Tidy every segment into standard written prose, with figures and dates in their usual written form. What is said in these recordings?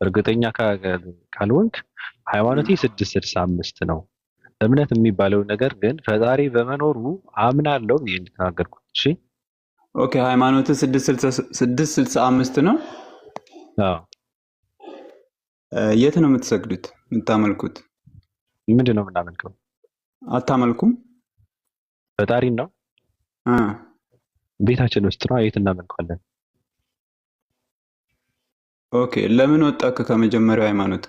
እርግጠኛ ካልሆንክ ሃይማኖቴ 665 ነው። እምነት የሚባለው ነገር ግን ፈጣሪ በመኖሩ አምናለሁ እንድትናገርኩት። እሺ ኦኬ ሃይማኖት 665 ነው። አዎ የት ነው የምትሰግዱት የምታመልኩት? ምንድን ነው የምናመልከው? አታመልኩም? ፈጣሪን ነው ቤታችን ውስጥ ነው። የት እናመልከዋለን? ኦኬ ለምን ወጣክ ከመጀመሪያው ሃይማኖት?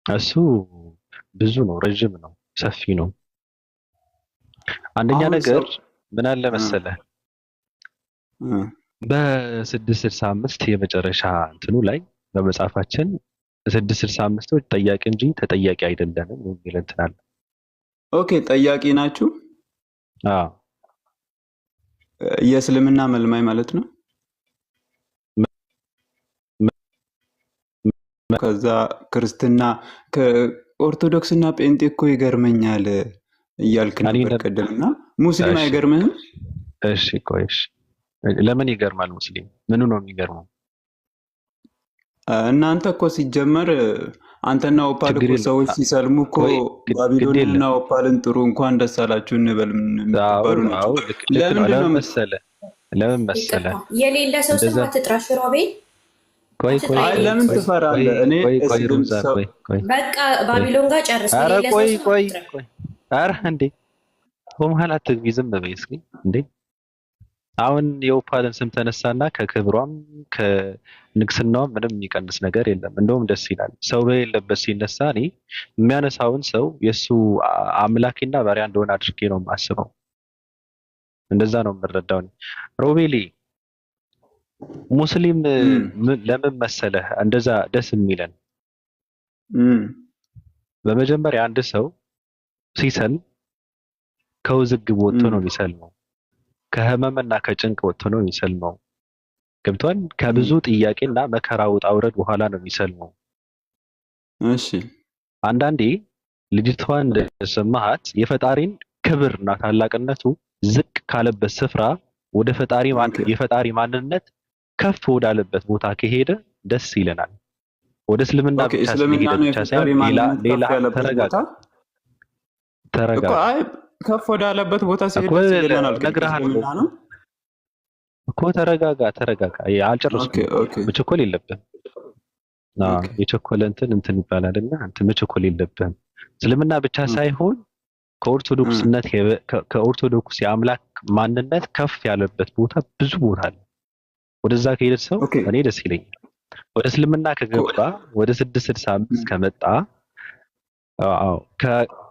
እሱ ብዙ ነው፣ ረጅም ነው፣ ሰፊ ነው። አንደኛ ነገር ምን አለ መሰለህ በ665 የመጨረሻ እንትኑ ላይ በመጽሐፋችን 665ዎች ጠያቂ እንጂ ተጠያቂ አይደለንም የሚል እንትን አለ። ኦኬ ጠያቂ ናችሁ? አዎ የእስልምና መልማይ ማለት ነው። ከዛ ክርስትና ከኦርቶዶክስ እና ጴንጤ እኮ ይገርመኛል እያልክ ነበር ቀደምና፣ ሙስሊም አይገርምህም? እሺ ቆይ ለምን ይገርማል? ሙስሊም ምኑ ነው የሚገርመው? እናንተ እኮ ሲጀመር አንተና ኦፓል እኮ ሰዎች ሲሰልሙ እኮ ባቢሎንና ኦፓልን ጥሩ እንኳን ደስ አላችሁ እንበል የሚባሉ ናቸው። ለምን መሰለ የሌለ ሰው ስም አትጥራሽ ሮቤል። ለምን ትፈራለህ? እኔ በቃ ባቢሎን ጋር ጨርስ። ኧረ እንዴ በመሀል አትግቢ፣ ዝም በይ እስኪ እንዴ። አሁን የኦፓልን ስም ተነሳና ከክብሯም ከንግስናዋም ምንም የሚቀንስ ነገር የለም። እንደውም ደስ ይላል። ሰው በሌለበት ሲነሳ እኔ የሚያነሳውን ሰው የእሱ አምላኪና ባሪያ እንደሆነ አድርጌ ነው የማስበው። እንደዛ ነው የምረዳው። ሮቤሌ ሙስሊም ለምን መሰለህ እንደዛ ደስ የሚለን? በመጀመሪያ አንድ ሰው ሲሰልም ከውዝግብ ወጥቶ ነው የሚሰልመው። ከህመምና ከጭንቅ ወጥቶ ነው የሚሰልመው። ገብቷል? ከብዙ ጥያቄና መከራ ውጣ ውረድ በኋላ ነው የሚሰልመው። እሺ አንዳንዴ ልጅቷን እንደሰማሃት የፈጣሪን ክብርና ታላቅነቱ ዝቅ ካለበት ስፍራ ወደ የፈጣሪ ማንነት ከፍ ወዳለበት ቦታ ከሄደ ደስ ይለናል። ወደ እስልምና ብቻ ሳይሆን ሌላ ተረጋጋ ከፍ ወዳለበት ቦታ ሲሄድ ደስ ይለናል እኮ። ተረጋጋ አልጨረስኩም። መቸኮል የለብህም። የቸኮለ እንትን ይባላልና አንተ መቸኮል የለብህም። እስልምና ብቻ ሳይሆን ከኦርቶዶክስ የአምላክ ማንነት ከፍ ያለበት ቦታ ብዙ ቦታ አለ። ወደዛ ከሄደ ሰው እኔ ደስ ይለኛል። ወደ እስልምና ከገባ ወደ 665 ከመጣ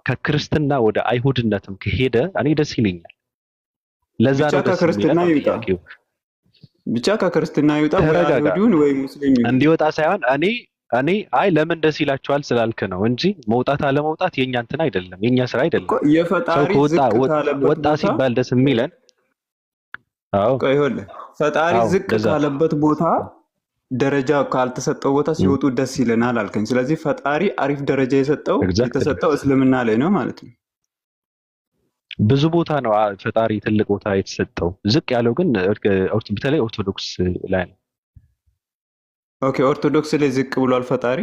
ከክርስትና ወደ አይሁድነትም ከሄደ እኔ ደስ ይለኛል። ለዛ ነው ብቻ ከክርስትና ይውጣ ወይ አይሁድን ወይ ሙስሊም እንዲወጣ ሳይሆን እኔ አይ ለምን ደስ ይላችኋል ስላልክ ነው እንጂ መውጣት አለመውጣት የኛ እንትን አይደለም፣ የኛ ስራ አይደለም። ወጣ ሲባል ደስ የሚለን ፈጣሪ ዝቅ ካለበት ቦታ ደረጃ ካልተሰጠው ቦታ ሲወጡ ደስ ይለናል አልከኝ። ስለዚህ ፈጣሪ አሪፍ ደረጃ የተሰጠው እስልምና ላይ ነው ማለት ነው። ብዙ ቦታ ነው ፈጣሪ ትልቅ ቦታ የተሰጠው። ዝቅ ያለው ግን በተለይ ኦርቶዶክስ ላይ ነው። ኦኬ ኦርቶዶክስ ላይ ዝቅ ብሏል ፈጣሪ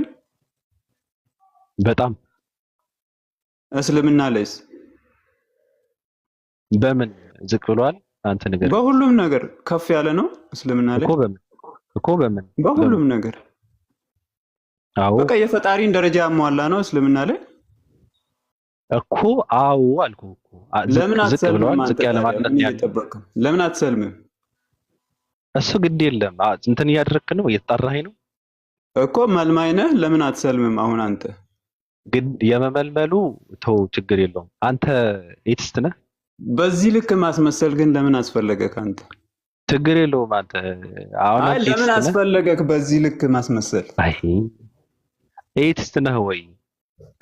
በጣም። እስልምና ላይስ በምን ዝቅ ብሏል? አንተ ነገር በሁሉም ነገር ከፍ ያለ ነው እስልምና ላይ እኮ በምን በሁሉም ነገር በቃ የፈጣሪን ደረጃ ያሟላ ነው እስልምና ላይ እኮ። አዎ አልኩህ እኮ። ለምን አትሰልምም? ዝቅ ያለ ማለት ነው። ለምን አትሰልምም? እሱ ግድ የለም እንትን እያደረክ ነው፣ እየተጣራኸኝ ነው እኮ። መልማይ ነህ፣ ለምን አትሰልምም? አሁን አንተ ግን የመመልመሉ ተው፣ ችግር የለውም። አንተ ኤቲስት ነህ። በዚህ ልክ ማስመሰል ግን ለምን አስፈለገ ካንተ? ችግር የለውም። አንተ አሁን ለምን አስፈለገክ በዚህ ልክ ማስመሰል? አይ ኤቲስት ነህ ወይ?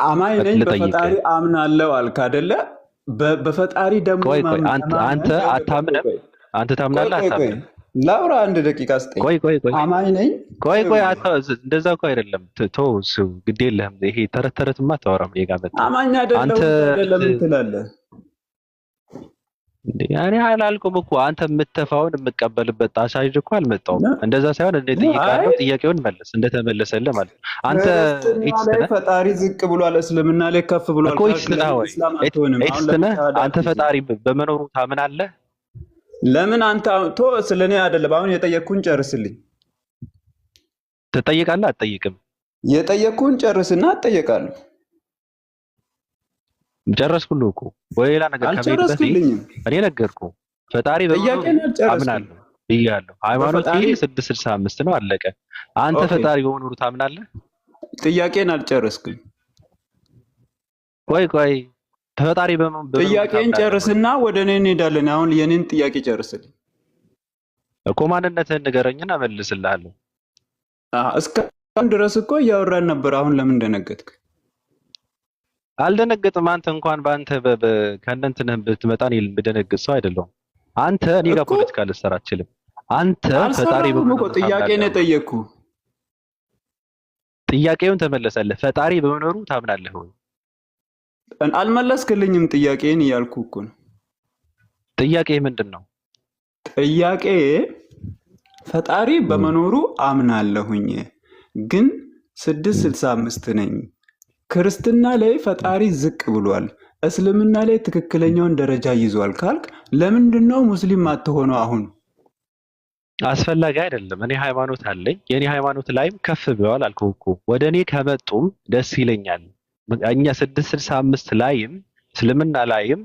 አማኝ ነኝ በፈጣሪ አምናለሁ አልክ አይደለ? በፈጣሪ ደግሞ አንተ አታምንም? አንተ ታምናለህ አታምንም? ላውራ አንድ ደቂቃ ስጠኝ። ቆይ አማኝ ነኝ። ቆይ እንደዛ እኮ አይደለም። ተው ግድ የለህም። ይሄ ተረትማ አታወራም። ይሄ ጋር መጣ አማኝ አይደለም ትላለህ። እኔ አላልኩም እኮ አንተ የምትተፋውን የምቀበልበት አሳይድ እኮ አልመጣሁም። እንደዛ ሳይሆን እኔ ጠይቃለሁ፣ ጥያቄውን መልስ እንደተመለሰልህ ማለት ነው። አንተ ላይ ፈጣሪ ዝቅ ብሏል፣ እስልምና ላይ ከፍ ብሏል እኮ አንተ ፈጣሪ በመኖሩ ታምናለህ? ለምን አንተ ስለኔ አይደለም አሁን የጠየቅኩህን ጨርስልኝ። ትጠይቃለህ አትጠይቅም? የጠየቅኩህን ጨርስና አትጠይቃለሁ። ጨረስኩልህ እኮ ሌላ ነገር አልጨረስክልኝም። እኔ ነገርኩህ ፈጣሪ በመኖሩ አምናለሁ ብያለሁ። ሃይማኖት 665 ነው አለቀ። አንተ ፈጣሪ በመኖሩ ታምናለህ? ጥያቄን አልጨረስክም። ቆይ ፈጣሪ ጥያቄን ጨርስና ወደ እኔ እንሄዳለን። አሁን የኔን ጥያቄ ጨርስልኝ እኮ ማንነትህን ንገረኝና እመልስልሃለሁ። እስካሁን ድረስ እኮ እያወራን ነበር። አሁን ለምን ደነገጥክ? አልደነገጥም። አንተ እንኳን በአንተ ከእነንትንህ ብትመጣ እኔ ብደነግጥ ሰው አይደለሁም። አንተ እኔ ጋር ፖለቲካ ልትሰራ አትችልም። አንተ ፈጣሪ በመኖሩ ጥያቄ ነው የጠየቅኩህ። ጥያቄውን ተመለሰልህ። ፈጣሪ በመኖሩ ታምናለህ ወይ? አልመለስክልኝም። ጥያቄን እያልኩ እኮ ነው። ጥያቄ ምንድን ነው? ጥያቄ ፈጣሪ በመኖሩ አምናለሁኝ ግን 665 ነኝ። ክርስትና ላይ ፈጣሪ ዝቅ ብሏል፣ እስልምና ላይ ትክክለኛውን ደረጃ ይዟል ካልክ ለምንድን ነው ሙስሊም አትሆነው? አሁን አስፈላጊ አይደለም። እኔ ሃይማኖት አለኝ። የኔ ሃይማኖት ላይም ከፍ ብለዋል አልኩህ እኮ። ወደ እኔ ከመጡም ደስ ይለኛል። እኛ 665 ላይም እስልምና ላይም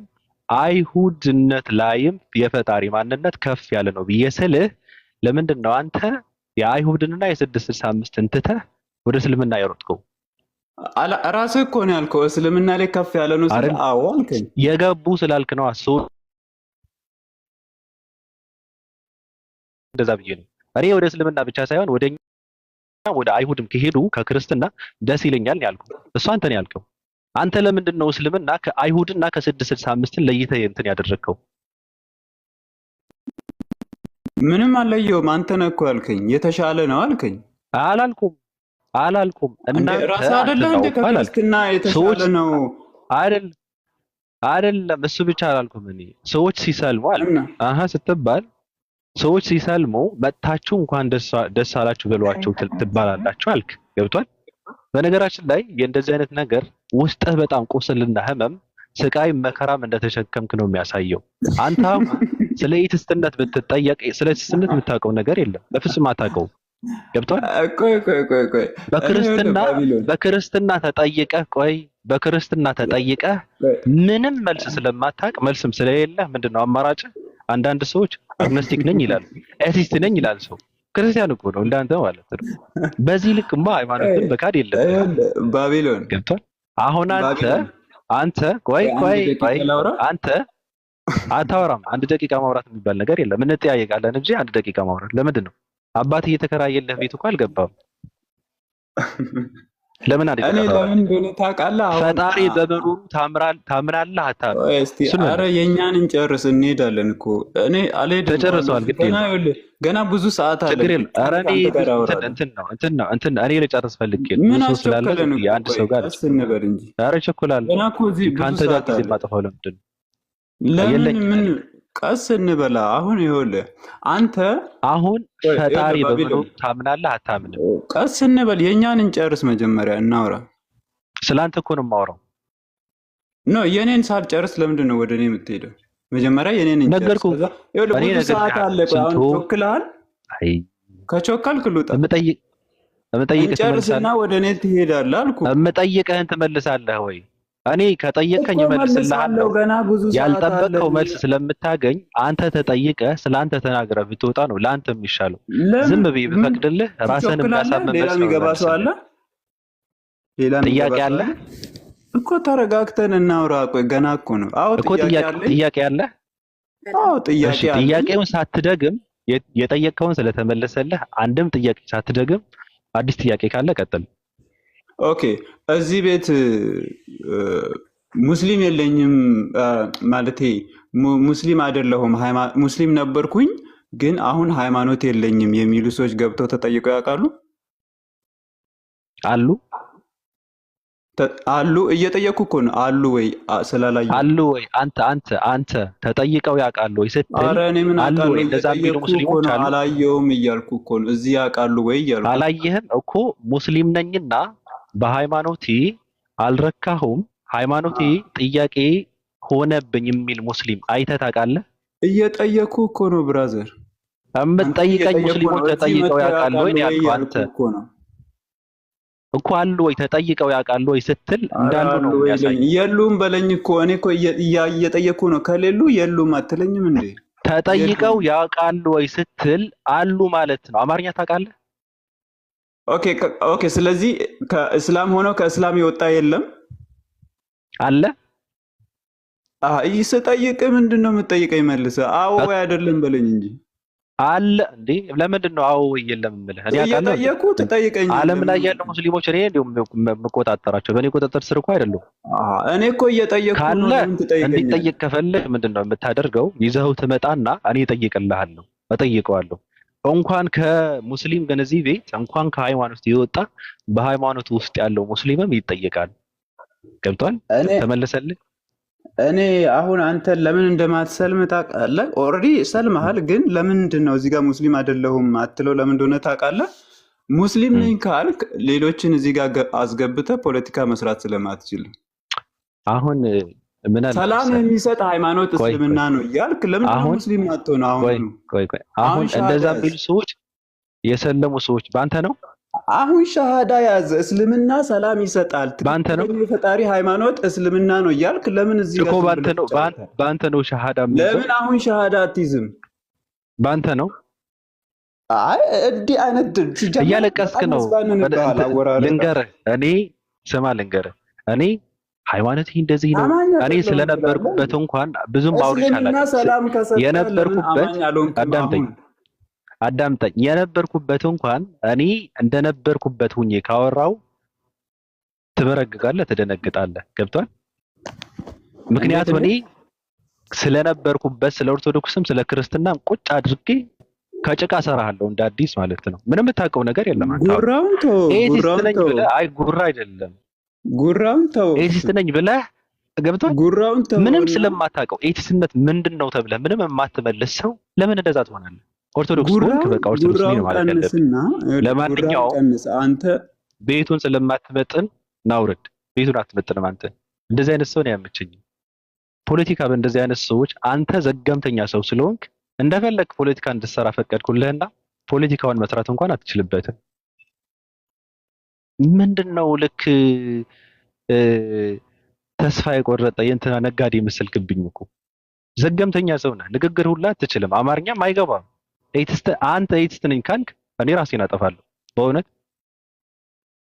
አይሁድነት ላይም የፈጣሪ ማንነት ከፍ ያለ ነው ብዬ ስልህ ለምንድን ነው አንተ የአይሁድንና የ665ን ትተህ ወደ እስልምና የሮጥከው? ራስህ እኮ ነው ያልከው እስልምና ላይ ከፍ ያለ ነው ስለ አዎ አልከኝ። የገቡ ስላልክ ነው አስው እንደዛ ብዬ ነው። እኔ ወደ እስልምና ብቻ ሳይሆን ወደ አይሁድም ከሄዱ ከክርስትና ደስ ይለኛል ያልኩ። እሱ አንተ ነው ያልከው። አንተ ለምንድን ነው እስልምና ከአይሁድና ከ665 ለይተህ እንትን ያደረግከው? ምንም አለየውም። አንተ ነህ እኮ ያልከኝ የተሻለ ነው አልከኝ። አላልኩም። እና ራስህ አይደለም እንደ ክርስትና የተሻለ ነው አይደለም። እሱ ብቻ አላልኩም። እኔ ሰዎች ሲሰልሙ ስትባል ሰዎች ሲሰልሙ መጥታችሁ እንኳን ደስ አላችሁ በሏቸው ትባላላችሁ አልክ። ገብቷል? በነገራችን ላይ የእንደዚህ አይነት ነገር ውስጥህ በጣም ቁስልና ህመም፣ ስቃይ፣ መከራም እንደተሸከምክ ነው የሚያሳየው። አንተ አሁን ስለ ኢትስትነት ብትጠየቅ ስለ ኢትስትነት የምታውቀው ነገር የለም። በፍጹም አታውቀውም። ገብቷል? በክርስትና ተጠይቀህ ምንም መልስ ስለማታውቅ መልስም ስለሌለ ምንድነው አማራጭ? አንዳንድ ሰዎች አግኖስቲክ ነኝ ይላሉ፣ ኤቲስት ነኝ ይላል። ሰው ክርስቲያን እኮ ነው እንዳንተ ማለት ነው። በዚህ ልክማ ሃይማኖትን በካድ የለም። ባቢሎን ገብቷል? አሁን አንተ ቆይ አንተ አታወራም። 1 ደቂቃ ማውራት የሚባል ነገር የለም። እንጠያየቃለን እንጂ 1 ደቂቃ ማውራት ለምንድን ነው? አባት እየተከራየልህ ቤት እኮ አልገባም። ለምን አይደለም? እኔ ለምን እንደሆነ ታውቃለህ? ፈጣሪ በመኖሩ ታምናለህ አታምንም? ኧረ የኛን እንጨርስ እንሄዳለን እኮ። እኔ አልሄድም። ተጨርሰዋል። ግድ የለም ገና ብዙ ሰዓት አለ። ችግር የለም። ኧረ እኔ እንትን እኔ ልጨርስ ፈልጌ ነው ስላለ የአንድ ሰው ጋር እንበል እንጂ። ኧረ ቸኩላለሁ። ገና እኮ እዚህ ከአንተ ጋር ጊዜ የማጠፋው ለምንድን ነው? ምን ቀስ እንበላ። አሁን ይኸውልህ አንተ አሁን ፈጣሪ በመኖሩ ታምናለህ አታምንም? ቀስ እንበል። የእኛን እንጨርስ መጀመሪያ እናውራ። ስለአንተ እኮ ነው የማወራው። ኖ የኔን ሳልጨርስ ለምንድን ነው ወደ እኔ የምትሄደው? መጀመሪያ የኔን እንጨርስ። ብዙ ሰዓት አለ። አሁን ቾክልሃል። ከቾከልክ ልውጣ። እንጨርስና ወደ እኔ ትሄዳለህ አልኩህ። የምጠይቅህን ትመልሳለህ ወይ? እኔ ከጠየቀኝ እመልስልሃለሁ። ያልጠበቀው መልስ ስለምታገኝ አንተ ተጠይቀህ ስለአንተ ተናግረህ ብትወጣ ነው ለአንተ የሚሻለው። ዝም ብዬ ብፈቅድልህ ራስህን የሚያሳምን መልስ ነው። የሚገባ ሰው አለ? ጥያቄ አለ እኮ። ተረጋግተን እናውራ። ቆይ ገና እኮ ነው። አዎ ጥያቄ አለ። አዎ ጥያቄ አለ። ጥያቄውን ሳትደግም የጠየቀውን ስለተመለሰልህ አንድም ጥያቄ ሳትደግም አዲስ ጥያቄ ካለ ቀጥል። ኦኬ እዚህ ቤት ሙስሊም የለኝም ማለቴ ሙስሊም አይደለሁም፣ ሙስሊም ነበርኩኝ ግን አሁን ሃይማኖት የለኝም የሚሉ ሰዎች ገብተው ተጠይቀው ያውቃሉ? አሉ። አሉ እየጠየኩ እኮ ነው። አሉ ወይ ስላላየሁ አሉ ወይ አንተ ተጠይቀው ያውቃሉ ወይ ስትል ኧረ እኔ ምን አሉ አውቃለሁ? ወይ እንደዛ የሚሉ እየጠየኩ እኮ ሙስሊሞች ነው። አሉ። አላየውም እያልኩ እኮ ነው። እዚህ ያውቃሉ ወይ እያልኩ። አላየህም እኮ ሙስሊም ነኝና በሃይማኖቴ አልረካሁም፣ ሃይማኖቴ ጥያቄ ሆነብኝ የሚል ሙስሊም አይተህ ታውቃለህ? እየጠየኩ እኮ ነው ብራዘር። የምትጠይቀኝ ሙስሊሞች እዚህ ተጠይቀው መጥተህ ያውቃሉ ወይ ያውቃሉ ወይ ያልኩህ እያልኩ አንተ እኮ ነው። እኮ አሉ ወይ ተጠይቀው ያውቃሉ ወይ ስትል እንዳሉ አሉ ነው ወይ የሚያሳይ። የሉም በለኝ እኮ እኔ እኮ እየጠየኩ ነው። ከሌሉ የሉም አትለኝም እንዴ? ተጠይቀው ያውቃሉ ወይ ስትል አሉ ማለት ነው። አማርኛ ታውቃለህ? ኦኬ። ስለዚህ ከእስላም ሆኖ ከእስላም የወጣ የለም አለ። ስጠይቅ ምንድን ነው የምትጠይቀኝ? መልሰህ አዎ ወይ አይደለም በለኝ እንጂ አለ እንዴ? ለምንድን ነው አዎ ወይ የለም የምልህ? እኔ አውቃለሁ። እየጠየኩ ትጠይቀኛለህ። ዓለም ላይ ያሉ ሙስሊሞች እኔ እንዲሁም የምቆጣጠራቸው በእኔ ቁጥጥር ስር እኮ አይደሉም። እኔ እኮ እየጠየኩ ነው። ካለ ለምን ትጠይቀኛለህ? እንዲጠይቅ ከፈለግ ምንድን ነው የምታደርገው? ይዘኸው ትመጣና እኔ እጠይቅልሃለሁ፣ እጠይቀዋለሁ። እንኳን ከሙስሊም ግን እዚህ ቤት እንኳን ከሃይማኖት የወጣ በሃይማኖት ውስጥ ያለው ሙስሊምም ይጠየቃል። ገብቷል? ተመለሰልህ? እኔ አሁን አንተን ለምን እንደማትሰልም ታውቃለህ። ኦልሬዲ ሰልመሃል፣ ግን ለምንድን ነው እዚህ ጋር ሙስሊም አይደለሁም አትለው? ለምን እንደሆነ ታውቃለህ? ሙስሊም ነኝ ካልክ ሌሎችን እዚህ ጋር አስገብተህ ፖለቲካ መስራት ስለማትችል አሁን ምን አለ ሰላም የሚሰጥ ሃይማኖት እስልምና ነው እያልክ ለምንድን ነው ሙስሊም አትሆን? አሁን እንደዛ የሚሉ ሰዎች የሰለሙ ሰዎች በአንተ ነው። አሁን ሻሃዳ ያዘ እስልምና ሰላም ይሰጣል፣ በአንተ ነው። የፈጣሪ ሃይማኖት እስልምና ነው እያልክ ለምን እዚህ ጋር በአንተ ነው ሻሃዳ? ለምን አሁን ሻሃዳ አትይዝም? በአንተ ነው። አይ እንዲህ አይነት እያለቀስክ ነው። ልንገርህ፣ ልንገርህ እኔ ሃይማኖት እንደዚህ ነው። እኔ ስለነበርኩበት እንኳን ብዙም አውርቻለሁ። አዳምጠኝ። የነበርኩበት እንኳን እኔ እንደነበርኩበት ሁኜ ካወራው ትበረግጋለህ፣ ትደነግጣለህ። ገብቷል? ምክንያቱም እኔ ስለነበርኩበት ስለ ኦርቶዶክስም ስለ ክርስትናም ቁጭ አድርጌ ከጭቃ ሰራሃለሁ እንደ አዲስ ማለት ነው። ምንም የምታውቀው ነገር የለም። አይ ጉራ አይደለም፣ ጉራውን ተው። ኤቲስት ነኝ ብለህ ገብቷል? ምንም ስለማታውቀው ኤቲስትነት ምንድን ነው ተብለህ ምንም የማትመልስ ሰው ለምን እንደዛ ትሆናለህ? ኦርቶዶክስ ሆንክ፣ በቃ ኦርቶዶክስ ነኝ ማለት ያለብህ። ለማንኛውም አንተ ቤቱን ስለማትመጥን ናውረድ። ቤቱን አትመጥንም አንተ። እንደዚህ አይነት ሰው ነው ያመቸኝ። ፖለቲካ በእንደዚህ አይነት ሰዎች አንተ ዘገምተኛ ሰው ስለሆንክ እንደፈለግ ፖለቲካ እንድትሰራ ፈቀድኩልህና ፖለቲካውን መስራት እንኳን አትችልበትም። ምንድነው ልክ ተስፋ የቆረጠ የእንትና ነጋዴ መሰልክብኝ እኮ። ዘገምተኛ ሰው ነህ። ንግግር ሁላ አትችልም። አማርኛም አይገባም። አንተ ኤቲስት ነኝ ካልክ እኔ ራሴን አጠፋለሁ። በእውነት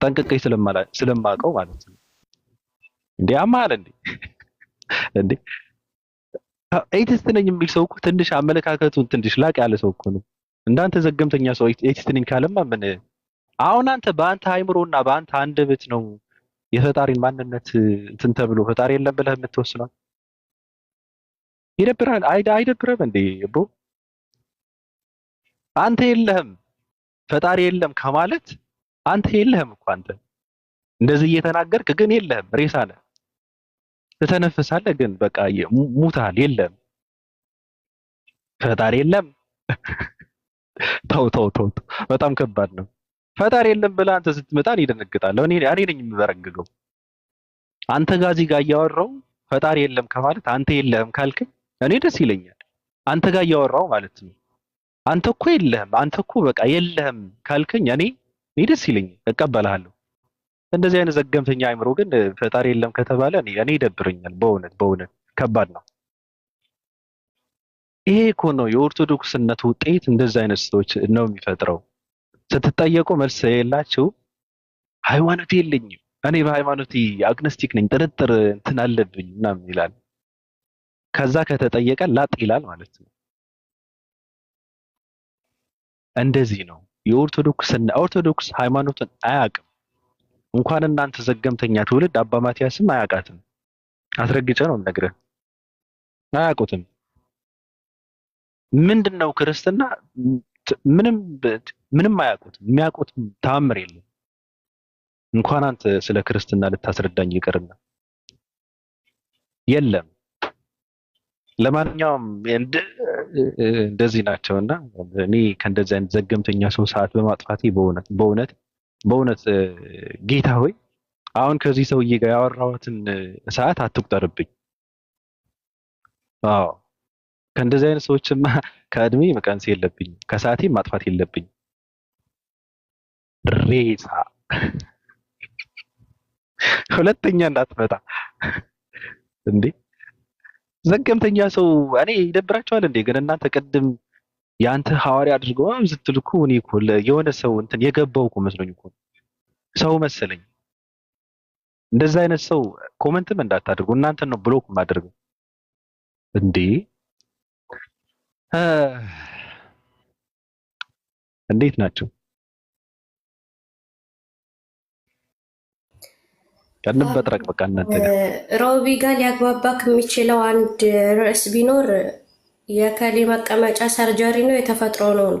ጠንቅቄ ስለማውቀው ማለት ነው። እንዴ አማል እንዴ ኤቲስት ነኝ የሚል ሰው እኮ ትንሽ አመለካከቱን ትንሽ ላቅ ያለ ሰው እኮ ነው። እንዳንተ ዘገምተኛ ሰው ኤቲስት ነኝ ካለማ ምን አሁን አንተ በአንተ አይምሮና በአንተ አንደበት ነው የፈጣሪን ማንነት እንትን ተብሎ ፈጣሪ የለም ብለህ የምትወስነው? ይደብራል። አይደብርም እንዴ ብሮ? አንተ የለህም ፈጣሪ የለም ከማለት አንተ የለህም እኮ። አንተ እንደዚህ እየተናገርክ ግን የለህም፣ ሬሳ ነህ። ትተነፍሳለህ ግን በቃ ሙታል። የለም ፈጣሪ የለም። ተው፣ በጣም ከባድ ነው። ፈጣሪ የለም ብለህ አንተ ስትመጣ እኔ እደነግጣለሁ። እኔ ነኝ የምበረግገው። አንተ ጋር እዚህ ጋር እያወራሁ ፈጣሪ የለም ከማለት አንተ የለህም ካልክ እኔ ደስ ይለኛል። አንተ ጋር እያወራሁ ማለት ነው። አንተ እኮ የለህም፣ አንተ እኮ በቃ የለህም ካልከኝ እኔ ደስ ይለኛል፣ እቀበልሃለሁ። እንደዚህ አይነት ዘገምተኛ አይምሮ ግን ፈጣሪ የለም ከተባለ እኔ ይደብረኛል። በእውነት ከባድ ነው። ይሄ እኮ ነው የኦርቶዶክስነት ውጤት። እንደዚህ አይነት ሰዎች ነው የሚፈጥረው። ስትጠየቁ መልስ የላችሁ። ሃይማኖት የለኝም እኔ በሃይማኖቴ አግነስቲክ ነኝ፣ ጥርጥር እንትን አለብኝ ምናምን ይላል። ከዛ ከተጠየቀ ላጥ ይላል ማለት ነው። እንደዚህ ነው ኦርቶዶክስ ሃይማኖትን አያውቅም። እንኳን እናንተ ዘገምተኛ ትውልድ አባ ማቲያስም አያውቃትም። አስረግጬ ነው የምነግርህ፣ አያውቁትም። ምንድነው ክርስትና? ምንም አያውቁትም። የሚያውቁት ተአምር የለም። እንኳን አንተ ስለ ክርስትና ልታስረዳኝ ይቅርና የለም። ለማንኛውም እንደዚህ ናቸውና እኔ ከእንደዚህ አይነት ዘገምተኛ ሰው ሰዓት በማጥፋቴ በእውነት ጌታ ሆይ አሁን ከዚህ ሰውዬ ጋር ያወራሁትን ሰዓት አትቁጠርብኝ። አዎ ከእንደዚህ አይነት ሰዎችማ ከእድሜ መቀነስ የለብኝም፣ ከሰዓቴም ማጥፋት የለብኝም። ሬሳ ሁለተኛ እንዳትመጣ እንዴ! ዘገምተኛ ሰው እኔ ይደብራቸዋል እንዴ? ግን እናንተ ቅድም የአንተ ሐዋርያ አድርገው ስትል እኮ እኔ እኮ የሆነ ሰው እንትን የገባው እኮ መስሎኝ እኮ ሰው መሰለኝ። እንደዛ አይነት ሰው ኮመንትም እንዳታደርጉ፣ እናንተን ነው ብሎክ የማደርገው እንዴ። እንዴት ናቸው? ቀንም በጥረቅ በቃ እናንተ ጋር ሮቢ ጋር ሊያግባባ ከሚችለው አንድ ርዕስ ቢኖር የከሌ መቀመጫ ሰርጀሪ ነው የተፈጥሮ ነው።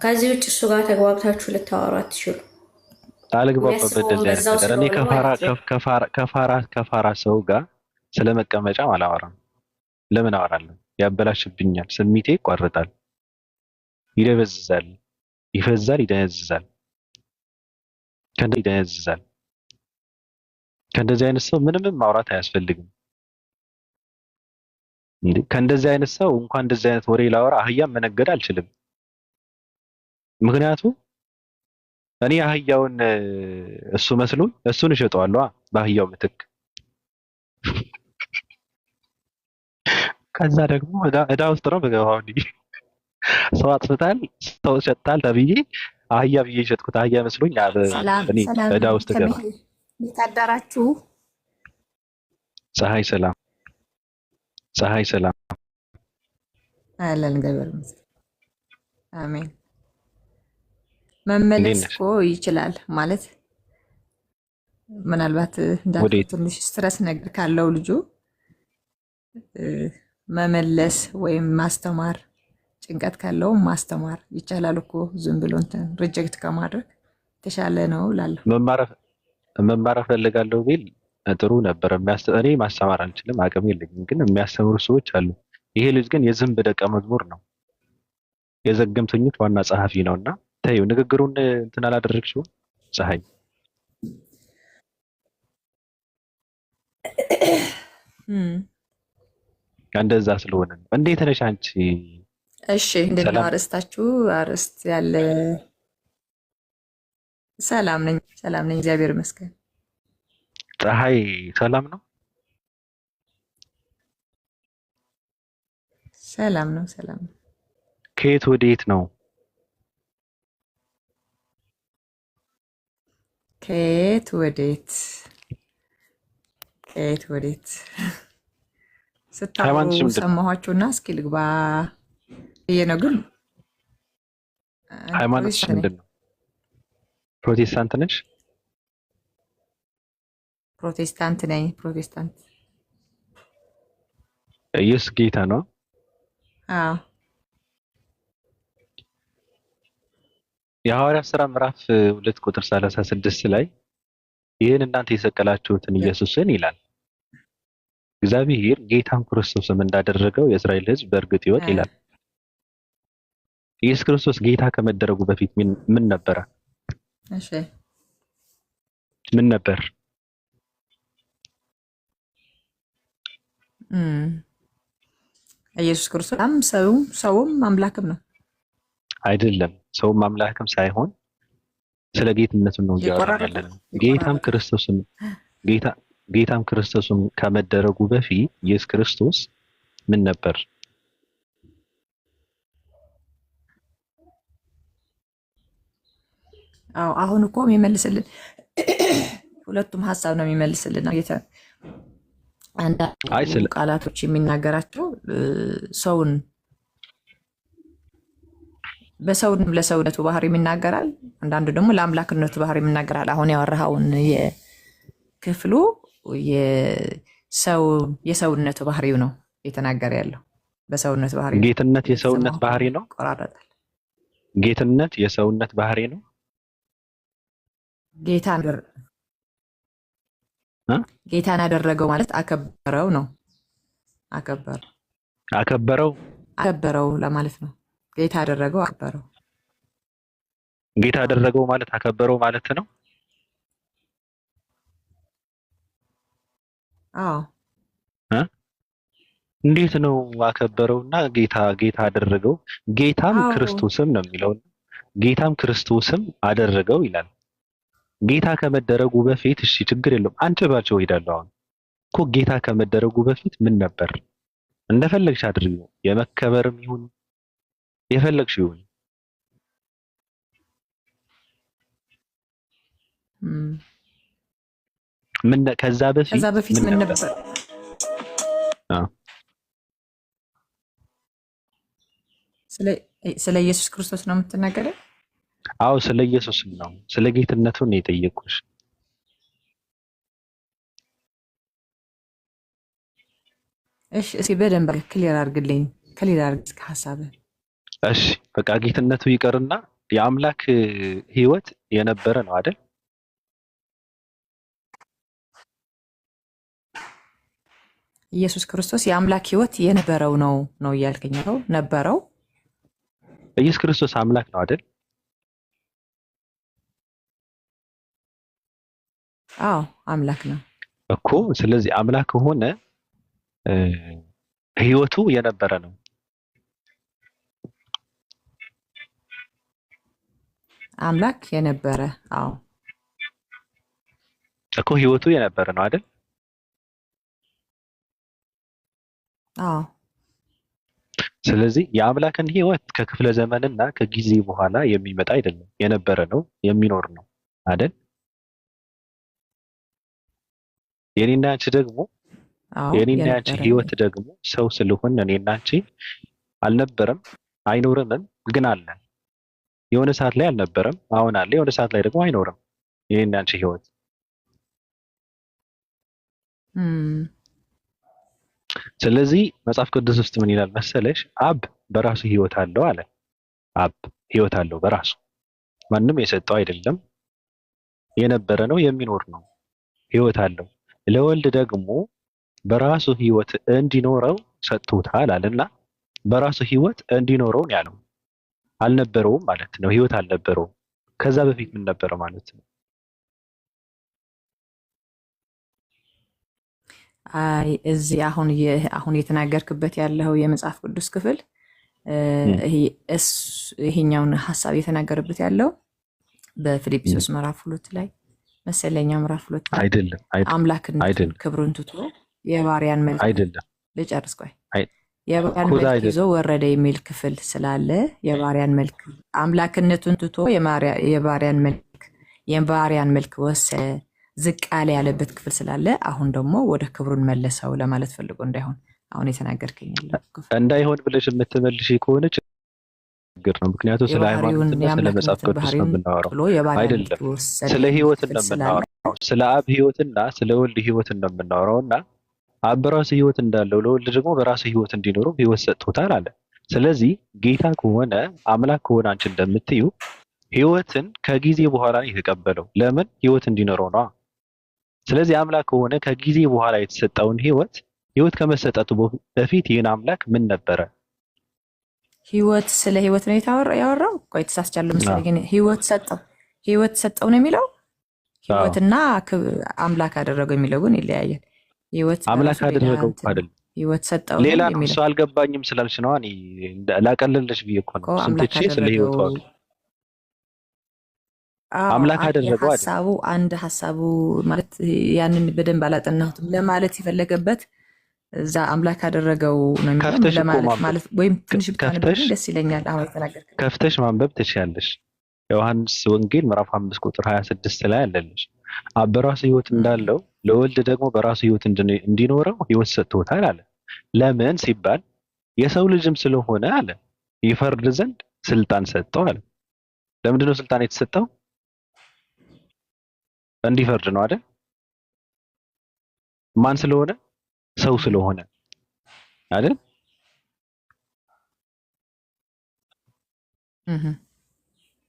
ከዚህ ውጭ እሱ ጋር ተግባብታችሁ ልታወሩ አትችሉ። አልግባባበት እንደዚህ አይነት ነገር እኔ ከፋራ ሰው ጋር ስለ መቀመጫ አላወራም። ለምን አወራለሁ? ያበላሽብኛል፣ ስሜቴ ይቋረጣል፣ ይደበዝዛል፣ ይፈዛል፣ ይደነዝዛል፣ ይደነዝዛል። ከእንደዚህ አይነት ሰው ምንም ማውራት አያስፈልግም። ከእንደዚህ አይነት ሰው እንኳን እንደዚህ አይነት ወሬ ላወራ አህያም መነገድ አልችልም። ምክንያቱም እኔ አህያውን እሱ መስሎኝ እሱን እሸጠዋለሁ በአህያው ምትክ። ከዛ ደግሞ እዳ ውስጥ ነው በገባው። ሰው አጥፍታል፣ ሰው ሸጣል ተብዬ አህያ ብዬ ሸጥኩት። አህያ መስሎኝ እኔ እዳ ውስጥ ገባ። ታዳራችሁ ፀሐይ ሰላም፣ ፀሐይ ሰላም አለን። ገበር አሜን። መመለስ እኮ ይችላል ማለት ምናልባት እንዳልኩ ትንሽ ስትረስ ነገር ካለው ልጁ መመለስ ወይም ማስተማር፣ ጭንቀት ካለው ማስተማር ይቻላል እኮ ዝም ብሎ እንትን ሪጀክት ከማድረግ የተሻለ ነው እላለሁ። መማር እፈልጋለሁ ቢል ጥሩ ነበር። እኔ ማስተማር አልችልም፣ አቅም የለኝም፣ ግን የሚያስተምሩ ሰዎች አሉ። ይሄ ልጅ ግን የዝንብ ደቀ መዝሙር ነው፣ የዘገምተኞች ዋና ጸሐፊ ነውና ተይው። ንግግሩን እንትን አላደረግሽውም ፀሐይ? እንደዛ ስለሆነ ነው። እንዴት ነሽ አንቺ? እሺ እንደምን አረስታችሁ? አረስት ያለ ሰላም ነኝ፣ ሰላም ነኝ፣ እግዚአብሔር ይመስገን። ፀሐይ ሰላም ነው? ሰላም ነው፣ ሰላም ነው። ከየት ወዴት ነው? ከየት ወዴት ስታወሩ ሰማኋችሁና እስኪ ልግባ ብዬ ነው። ግን ሃይማኖትሽ ምንድን ነው? ፕሮቴስታንት ነሽ? ፕሮቴስታንት ነኝ። ፕሮቴስታንት። ኢየሱስ ጌታ ነው? አዎ። የሐዋርያት ሥራ ምዕራፍ 2 ቁጥር 36 ላይ ይህን እናንተ የሰቀላችሁትን ኢየሱስን ይላል እግዚአብሔር ጌታም ክርስቶስም እንዳደረገው የእስራኤል ሕዝብ በእርግጥ ይወቅ ይላል። ኢየሱስ ክርስቶስ ጌታ ከመደረጉ በፊት ምን ነበረ? እሺ ምን ነበር? ኢየሱስ ክርስቶስ ሰውም አምላክም ነው አይደለም? ሰውም አምላክም ሳይሆን ስለ ጌትነቱ ነው ያለው። ጌታም ክርስቶስም ከመደረጉ በፊት ኢየሱስ ክርስቶስ ምን ነበር? አዎ አሁን እኮ የሚመልስልን ሁለቱም ሀሳብ ነው የሚመልስልን። ጌታ አንዳንድ ቃላቶች የሚናገራቸው ሰውን በሰውንም ለሰውነቱ ባህሪ የሚናገራል፣ አንዳንዱ ደግሞ ለአምላክነቱ ባህሪ የሚናገራል። አሁን ያወራኸውን የክፍሉ የሰውነቱ ባህሪው ነው የተናገረ ያለው። በሰውነቱ ባህሪ ጌትነት የሰውነት ባህሪ ነው። ቆራረጣል። ጌትነት የሰውነት ባህሪ ነው። ጌታን ያደረገው ማለት አከበረው ነው። አከበረው ለማለት ነው። ጌታ ያደረገው አከበረው። ጌታ ያደረገው ማለት አከበረው ማለት ነው። አዎ እንዴት ነው አከበረውና ጌታ አደረገው? ጌታም ክርስቶስም ነው የሚለው። ጌታም ክርስቶስም አደረገው ይላል። ጌታ ከመደረጉ በፊት እሺ ችግር የለውም አንጭባቸው ሄዳለሁ። አሁን እኮ ጌታ ከመደረጉ በፊት ምን ነበር? እንደፈለግሽ አድርጊው። የመከበርም ይሁን የፈለግሽ ይሁን ምን ከዛ በፊት ምን ነበር? ስለ ኢየሱስ ክርስቶስ ነው የምትናገረው? አዎ ስለ ኢየሱስ ነው። ስለ ጌትነቱ ነው የጠየቁሽ። እሺ እስኪ በደንብ ክሊር አድርግልኝ። ክሊር አድርግ ሐሳብህ። እሺ በቃ ጌትነቱ ይቀርና የአምላክ ሕይወት የነበረ ነው አይደል? ኢየሱስ ክርስቶስ የአምላክ ሕይወት የነበረው ነው እያልከኝ ነው? ነበረው። ኢየሱስ ክርስቶስ አምላክ ነው አይደል? አዎ አምላክ ነው እኮ። ስለዚህ አምላክ ከሆነ ሕይወቱ የነበረ ነው። አምላክ የነበረ አዎ እኮ ሕይወቱ የነበረ ነው አይደል? አዎ። ስለዚህ የአምላክን ሕይወት ከክፍለ ዘመንና ከጊዜ በኋላ የሚመጣ አይደለም፣ የነበረ ነው፣ የሚኖር ነው አይደል? የኔና አንቺ ደግሞ የኔና አንቺ ሕይወት ደግሞ ሰው ስለሆነ እኔና አንቺ አልነበረም አይኖርምም፣ ግን አለ። የሆነ ሰዓት ላይ አልነበረም፣ አሁን አለ። የሆነ ሰዓት ላይ ደግሞ አይኖርም። የኔና አንቺ ሕይወት ስለዚህ መጽሐፍ ቅዱስ ውስጥ ምን ይላል መሰለሽ? አብ በራሱ ሕይወት አለው አለ። አብ ሕይወት አለው በራሱ ማንም የሰጠው አይደለም፣ የነበረ ነው፣ የሚኖር ነው፣ ሕይወት አለው። ለወልድ ደግሞ በራሱ ሕይወት እንዲኖረው ሰጥቶታል አለና በራሱ ሕይወት እንዲኖረው ነው ያለው። አልነበረውም ማለት ነው፣ ሕይወት አልነበረውም። ከዛ በፊት ምን ነበረ ማለት ነው? አይ እዚህ አሁን የተናገርክበት ያለው የመጽሐፍ ቅዱስ ክፍል ይሄኛውን ሐሳብ የተናገረበት ያለው በፊልጵስዩስ ምዕራፍ 2 ላይ መሰለኛ ምዕራፍ 2 ላይ አይደለም። አምላክነቱን ክብሩን ትቶ የባሪያን መልክ አይደለም። ልጨርስ ቆይ። የባሪያን መልክ ይዞ ወረደ የሚል ክፍል ስላለ የባሪያን መልክ አምላክነቱን ትቶ የባሪያን መልክ ወሰደ ዝቅ አለ ያለበት ክፍል ስላለ አሁን ደግሞ ወደ ክብሩን መለሰው ለማለት ፈልጎ እንዳይሆን አሁን የተናገርከኝ ያለው እንዳይሆን ብለሽ የምትመልሺ ከሆነ ችግር ነው። ምክንያቱም ስለ ሃይማኖትና ስለ መጽሐፍ ቅዱስ ነው የምናወራው አይደለም። ስለ ሕይወት ነው የምናወራው። ስለ አብ ሕይወትና ስለ ወልድ ሕይወት ነው የምናወራውና አብ በራሱ ሕይወት እንዳለው ለወልድ ደግሞ በራሱ ሕይወት እንዲኖረው ሕይወት ሰጥቶታል አለ። ስለዚህ ጌታ ከሆነ አምላክ ከሆነ አንቺ እንደምትዩ ሕይወትን ከጊዜ በኋላ ነው የተቀበለው። ለምን? ሕይወት እንዲኖረው ነው። ስለዚህ አምላክ ከሆነ ከጊዜ በኋላ የተሰጠውን ሕይወት ከመሰጠቱ በፊት ይህን አምላክ ምን ነበረ? ስለ ሕይወት ነው ያወራው። ቆይ ተሳስቻለሁ መሰለኝ። ግን ሕይወት ሰጠው ነው የሚለው። ሕይወትና አምላክ አደረገው የሚለው ግን ይለያያል። ሕይወት አምላክ አደረገው አይደል? ሕይወት ሰጠው ሌላ ነው። እሱ አልገባኝም ስላልሽ ነው። እኔ ላቀልልሽ ብዬ እኮ ነው። ስንትቼ ስለ ሕይወቱ አምላክ አደረገው አይደል? ሐሳቡ ማለት ያንን በደንብ አላጠናሁትም ለማለት የፈለገበት እዛ አምላክ አደረገው ነው የሚለው ለማለት ማለት ወይም ትንሽ ብታነብልኝ ደስ ይለኛል። አሁን የተናገርከው ከፍተሽ ማንበብ ትችያለሽ። ዮሐንስ ወንጌል ምዕራፍ 5 ቁጥር 26 ላይ አለልሽ። አብ በራሱ ሕይወት እንዳለው ለወልድ ደግሞ በራሱ ሕይወት እንዲኖረው ሕይወት ሰጥቶታል አለ። ለምን ሲባል የሰው ልጅም ስለሆነ አለ ይፈርድ ዘንድ ስልጣን ሰጠው አለ። ለምንድን ነው ስልጣን የተሰጠው? እንዲፈርድ ነው አይደል? ማን ስለሆነ? ሰው ስለሆነ አይደል?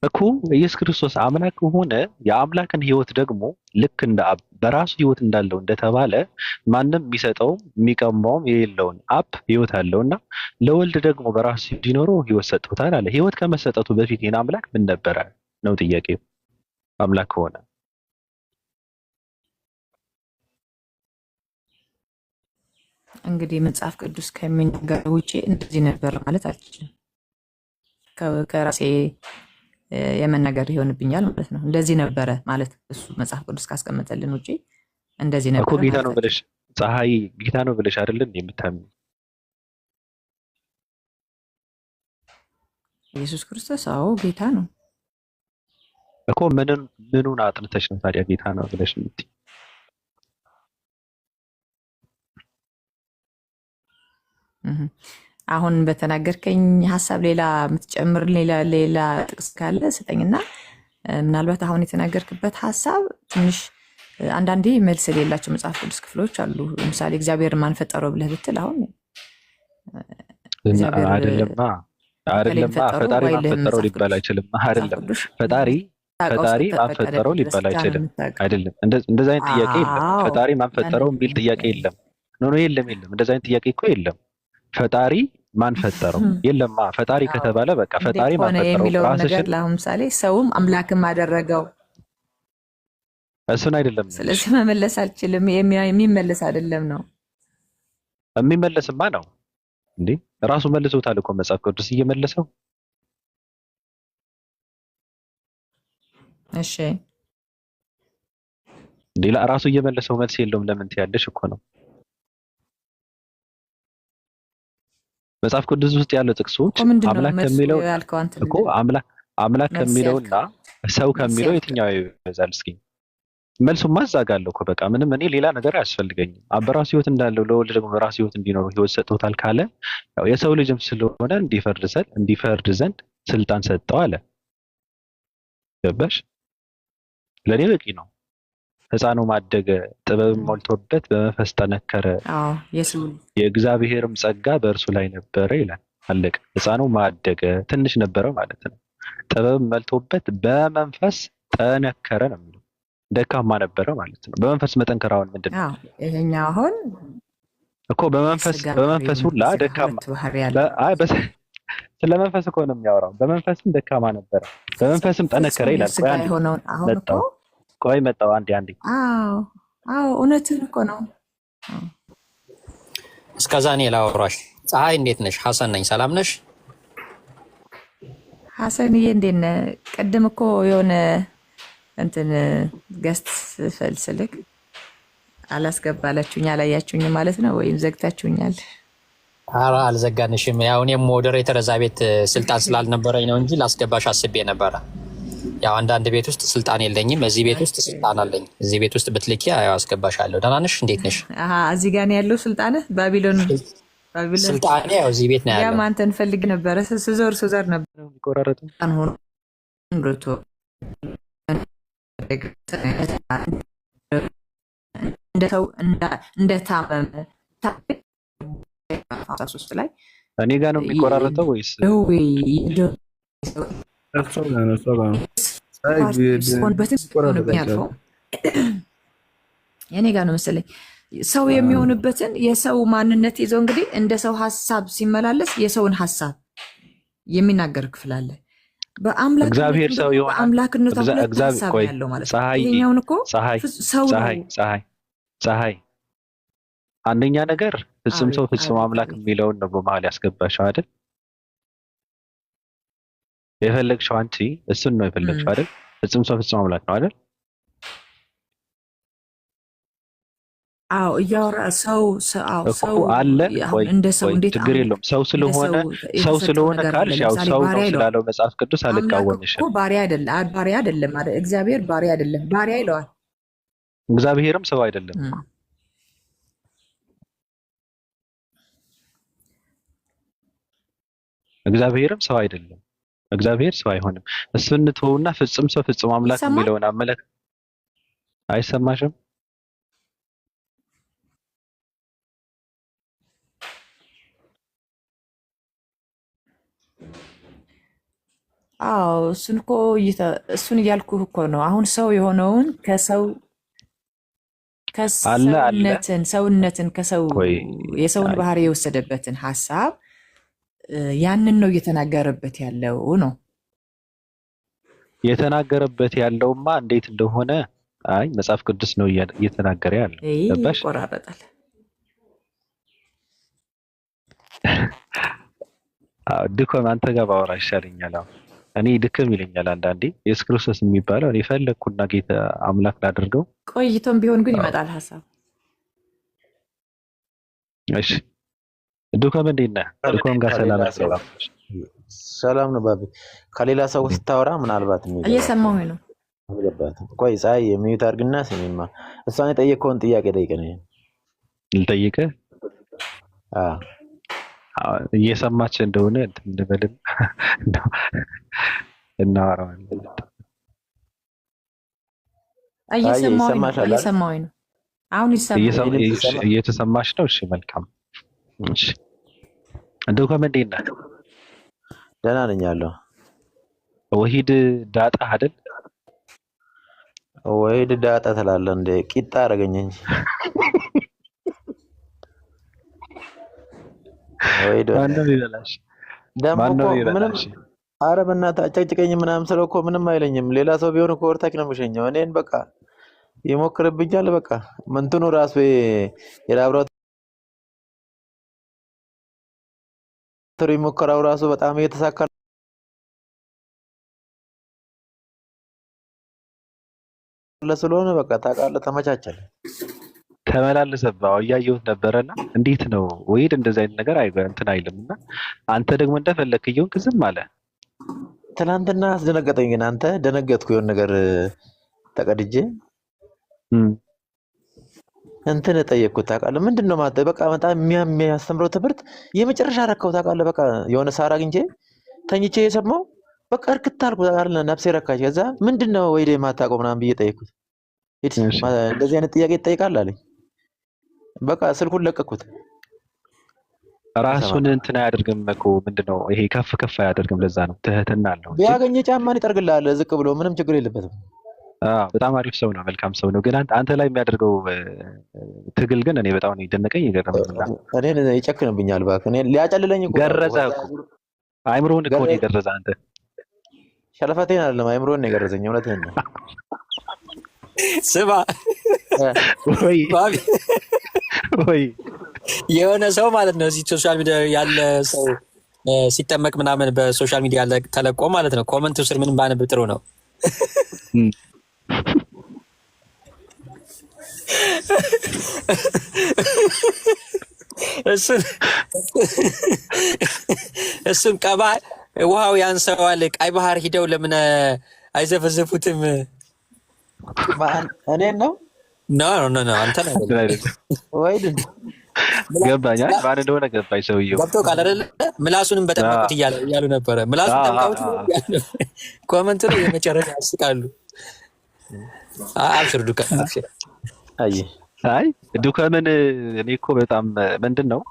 እኮ ኢየሱስ ክርስቶስ አምላክ ከሆነ የአምላክን ህይወት ደግሞ ልክ እንደ አብ በራሱ ህይወት እንዳለው እንደተባለ ማንም የሚሰጠውም የሚቀማውም የሌለውን አብ ህይወት አለውና ለወልድ ደግሞ በራሱ እንዲኖረው ህይወት ሰጥቶታል አለ። ህይወት ከመሰጠቱ በፊት ይህን አምላክ ምን ነበረ ነው ጥያቄው። አምላክ ከሆነ እንግዲህ መጽሐፍ ቅዱስ ከሚናገረው ውጭ እንደዚህ ነበር ማለት አልችልም። ከራሴ የመናገር ይሆንብኛል ማለት ነው። እንደዚህ ነበረ ማለት እሱ መጽሐፍ ቅዱስ ካስቀመጠልን ውጪ እንደዚህ ነበረ እኮ ጌታ ነው ብለሽ ፀሐይ ጌታ ነው ብለሽ አይደለም የምታምኚው? ኢየሱስ ክርስቶስ አዎ ጌታ ነው እኮ ምኑን አጥንተሽ ነው ታዲያ ጌታ ነው ብለሽ የምትይው? አሁን በተናገርከኝ ሀሳብ ሌላ የምትጨምር ሌላ ጥቅስ ካለ ስጠኝና ምናልባት አሁን የተናገርክበት ሀሳብ ትንሽ አንዳንዴ መልስ የሌላቸው መጽሐፍ ቅዱስ ክፍሎች አሉ። ለምሳሌ እግዚአብሔር ማን ፈጠረው ብለህ ብትል አሁን አይደለማ ፈጣሪ ማን ፈጠረው ሊባል አይችልም። አይደለም ፈጣሪ ማን ፈጠረው ሊባል አይችልም። አይደለም እንደዛ አይነት ጥያቄ የለም። ፈጣሪ ማን ፈጠረው የሚል ጥያቄ የለም። ኖ የለም እንደዛ አይነት ጥያቄ እኮ የለም። ፈጣሪ ማን ፈጠረው የለማ። ፈጣሪ ከተባለ በቃ ፈጣሪ ማን ፈጠረው ራስሽን ለምሳሌ ሰውም አምላክም አደረገው እሱን አይደለም። ስለዚህ መመለስ አልችልም። የሚመለስ አይደለም ነው። የሚመለስማ ነው እንዴ ራሱ መልሶታል እኮ መጽሐፍ ቅዱስ እየመለሰው። እሺ ሌላ ራሱ እየመለሰው መልስ የለውም ለምን ትያለሽ እኮ ነው። መጽሐፍ ቅዱስ ውስጥ ያለው ጥቅሶች አምላክ ከሚለው እኮ አምላክ ከሚለውና ሰው ከሚለው የትኛው ይበዛል? እስኪ መልሱማ እዛ ጋር አለው እኮ በቃ ምንም እኔ ሌላ ነገር አያስፈልገኝም። በራሱ ህይወት እንዳለው ለወልድ ደግሞ በራሱ ህይወት እንዲኖረው ህይወት ሰጥቶታል ካለ ያው የሰው ልጅም ስለሆነ እንዲፈርድ ዘንድ ስልጣን ሰጠው አለ። ገባሽ? ለኔ በቂ ነው። ሕፃኑ ማደገ ጥበብም ሞልቶበት በመንፈስ ጠነከረ፣ የእግዚአብሔርም ጸጋ በእርሱ ላይ ነበረ ይላል። አለቀ። ሕፃኑ ማደገ ትንሽ ነበረ ማለት ነው። ጥበብ መልቶበት በመንፈስ ጠነከረ ነው የሚለው። ደካማ ነበረ ማለት ነው። በመንፈስ መጠንከር አሁን ምንድን ነው? ይሄኛው አሁን እኮ በመንፈስ ሁላ ደካማ ስለ መንፈስ እኮ ነው የሚያወራው። በመንፈስም ደካማ ነበረ፣ በመንፈስም ጠነከረ ይላል። ቆይ መጣው አንዴ። አዎ እውነትን እኮ ነው። እስከዛ እኔ ላወራሽ። ፀሐይ እንዴት ነሽ? ሐሰን ነኝ። ሰላም ነሽ? ሐሰንዬ እንዴት ነህ? ቅድም እኮ የሆነ እንትን ገስት ፈልስልክ አላስገባላችሁኝ አላያችሁኝ ማለት ነው ወይም ዘግታችሁኛል? ኧረ አልዘጋንሽም። ያው እኔም ሞዴሬተር እዛ ቤት ስልጣን ስላልነበረኝ ነው እንጂ ላስገባሽ አስቤ ነበረ። ያው አንዳንድ ቤት ውስጥ ስልጣን የለኝም፣ እዚህ ቤት ውስጥ ስልጣን አለኝ። እዚህ ቤት ውስጥ ብትልኪ ያው አስገባሻለሁ። ደህና ነሽ? እንዴት ነሽ? እዚህ ጋር ነው ያለው ስልጣንህ? ባቢሎን ስልጣኔ ያው እዚህ ቤት ነው ያለው። ያም አንተን ፈልግ ነበረ። ስዞር ነበር የሚቆራረጡ እንደሰው እንደታመመ ላይ እኔ ጋር ነው የሚቆራረጠው ወይስ የኔ ጋር ነው መሰለኝ። ሰው የሚሆንበትን የሰው ማንነት ይዞ እንግዲህ እንደ ሰው ሀሳብ ሲመላለስ የሰውን ሀሳብ የሚናገር ክፍል አለ። እግዚአብሔር ሰው ይሆናል። በአምላክነቱ ሀሳብ ያለው ማለት ነው። ይሄኛውን እኮ ፀሐይ አንደኛ ነገር ፍጹም ሰው ፍጹም አምላክ የሚለውን ነው በመሀል ያስገባሽው አይደል? የፈለግሽው አንቺ እሱን ነው የፈለግሽው አይደል? ፍጹም ሰው ፍጹም አምላክ ነው አይደል? አዎ እያወራ ሰው አለ ወይ? ችግር የለውም። ሰው ስለሆነ ካልሽ ያው ሰው ነው ስላለው መጽሐፍ ቅዱስ አልቃወምሽም። ባሪያ አይደለም እግዚአብሔር ባሪያ አይደለም። ባሪያ ይለዋል። እግዚአብሔርም ሰው አይደለም። እግዚአብሔርም ሰው አይደለም። እግዚአብሔር ሰው አይሆንም። እሱን ተውና ፍጹም ሰው ፍጹም አምላክ የሚለውን አመለክ አይሰማሽም? አዎ እሱን እያልኩህ እኮ ነው። አሁን ሰው የሆነውን ሰውነትን ከሰው የሰውን ባህሪ የወሰደበትን ሀሳብ ያንን ነው እየተናገረበት ያለው ነው። የተናገረበት ያለውማ እንዴት እንደሆነ መጽሐፍ ቅዱስ ነው እየተናገረ ያለው። ገባሽ? ይቆራረጣል። ድኮም አንተ ጋር ባወራ ይሻለኛል። እኔ ድክም ይለኛል አንዳንዴ። ኢየሱስ ክርስቶስ የሚባለው እኔ ፈለግኩና ጌታ አምላክ ላድርገው። ቆይቶም ቢሆን ግን ይመጣል ሀሳብ። እሺ ድኮም እንዴት ነህ? ድኮም ጋር ሰላም ነው ባቢ። ከሌላ ሰው ስታወራ ምናልባት እየሰማሁኝ ነው። ቆይ ፀሐይ የሚዩት አድርግና ስሚማ፣ እሷን የጠየቀውን ጥያቄ ጠይቀኝ። ልጠይቅህ? እየሰማች እንደሆነ እንበልን እናወራዋለን። እየሰማሁኝ ነው። አሁን እየተሰማሽ ነው? እሺ መልካም። እሺ እንደው ከመንዴና ደህና ነኝ ያለው ወሂድ ዳጣ አይደል? ወሂድ ዳጣ ትላለህ እንደ ቂጣ አደረገኝ እንጂ ወሂድ ማነው ይበላሽ? ደግሞ ምንም ኧረ በእናትህ አጨቅጭቀኝ ምናምን ስለው እኮ ምንም አይለኝም። ሌላ ሰው ቢሆን እኮ ወርታክ ነው የምሸኘው። እኔን በቃ ይሞክርብኛል። በቃ ምንትኑ ራሱ የላብራቶሪ ሙከራው ራሱ በጣም እየተሳካ ስለሆነ በቃ ታውቃለህ ተመቻቸል። ተመላለሰብህ እያየሁት ነበረና እንዴት ነው ወሂድ እንደዚህ አይነት ነገር እንትን አይልምና አንተ ደግሞ እንደፈለክ እየሆንክ ዝም አለ። ትናንትና አስደነገጠኝ። ግን አንተ ደነገጥኩ። የሆነ ነገር ተቀድጄ እንትን ጠየቅኩት። ታውቃለህ ምንድን ነው ማለት በቃ በጣም የሚያስተምረው ትምህርት የመጨረሻ ረካው። ታውቃለህ በቃ የሆነ ሳር አግኝቼ ተኝቼ የሰማው በቃ እርክት አልኩ። ታውቃለህ ነፍሴ ረካች። ከዛ ምንድን ነው ወሂድ የማታውቀው ምናምን ብዬ ጠየቅኩት። እንደዚህ አይነት ጥያቄ ትጠይቃለህ አለኝ። በቃ ስልኩን ለቀኩት። ራሱን እንትን አያደርግም እኮ ምንድነው ይሄ ከፍ ከፍ አያደርግም። ለዛ ነው ትህትና አለው። ቢያገኘ ጫማን ይጠርግልሃል ዝቅ ብሎ ምንም ችግር የለበትም። በጣም አሪፍ ሰው ነው፣ መልካም ሰው ነው። ግን አንተ ላይ የሚያደርገው ትግል ግን እኔ በጣም ነው የደነቀኝ። ይገርምኛል። እኔን ይጨክንብኛል። እባክህ እኔን ሊያጨልለኝ እኮ ገረዘህ እኮ አይምሮህን እኮ ነው የገረዘህ። አንተ ሸለፈቴን አይደለም አይምሮህን ነው የገረዘኝ። እውነትህን ነው። ስማ ወይ የሆነ ሰው ማለት ነው እዚህ ሶሻል ሚዲያ ያለ ሰው ሲጠመቅ ምናምን በሶሻል ሚዲያ ያለ ተለቆ ማለት ነው ኮመንቱ ስር ምንም ባነብ ጥሩ ነው። እሱን ቀባ ውሃው ያንሰዋል። ቀይ ባህር ሂደው ለምን አይዘፈዘፉትም? እኔን ነው ኖ አንተ ነው ወሂድ ገባኝ። ማን እንደሆነ ገባኝ። ሰውዬው ገብቶ ቃል አይደለ ምላሱንም በጠመቁት እያሉ ነበረ። ምላሱን ጠምቀውት ኮመንት ላይ የመጨረሻ ያስቃሉ። አብሽር ዱከም አብሽር። አይ ዱከምን እኔ እኮ በጣም ምንድን ነው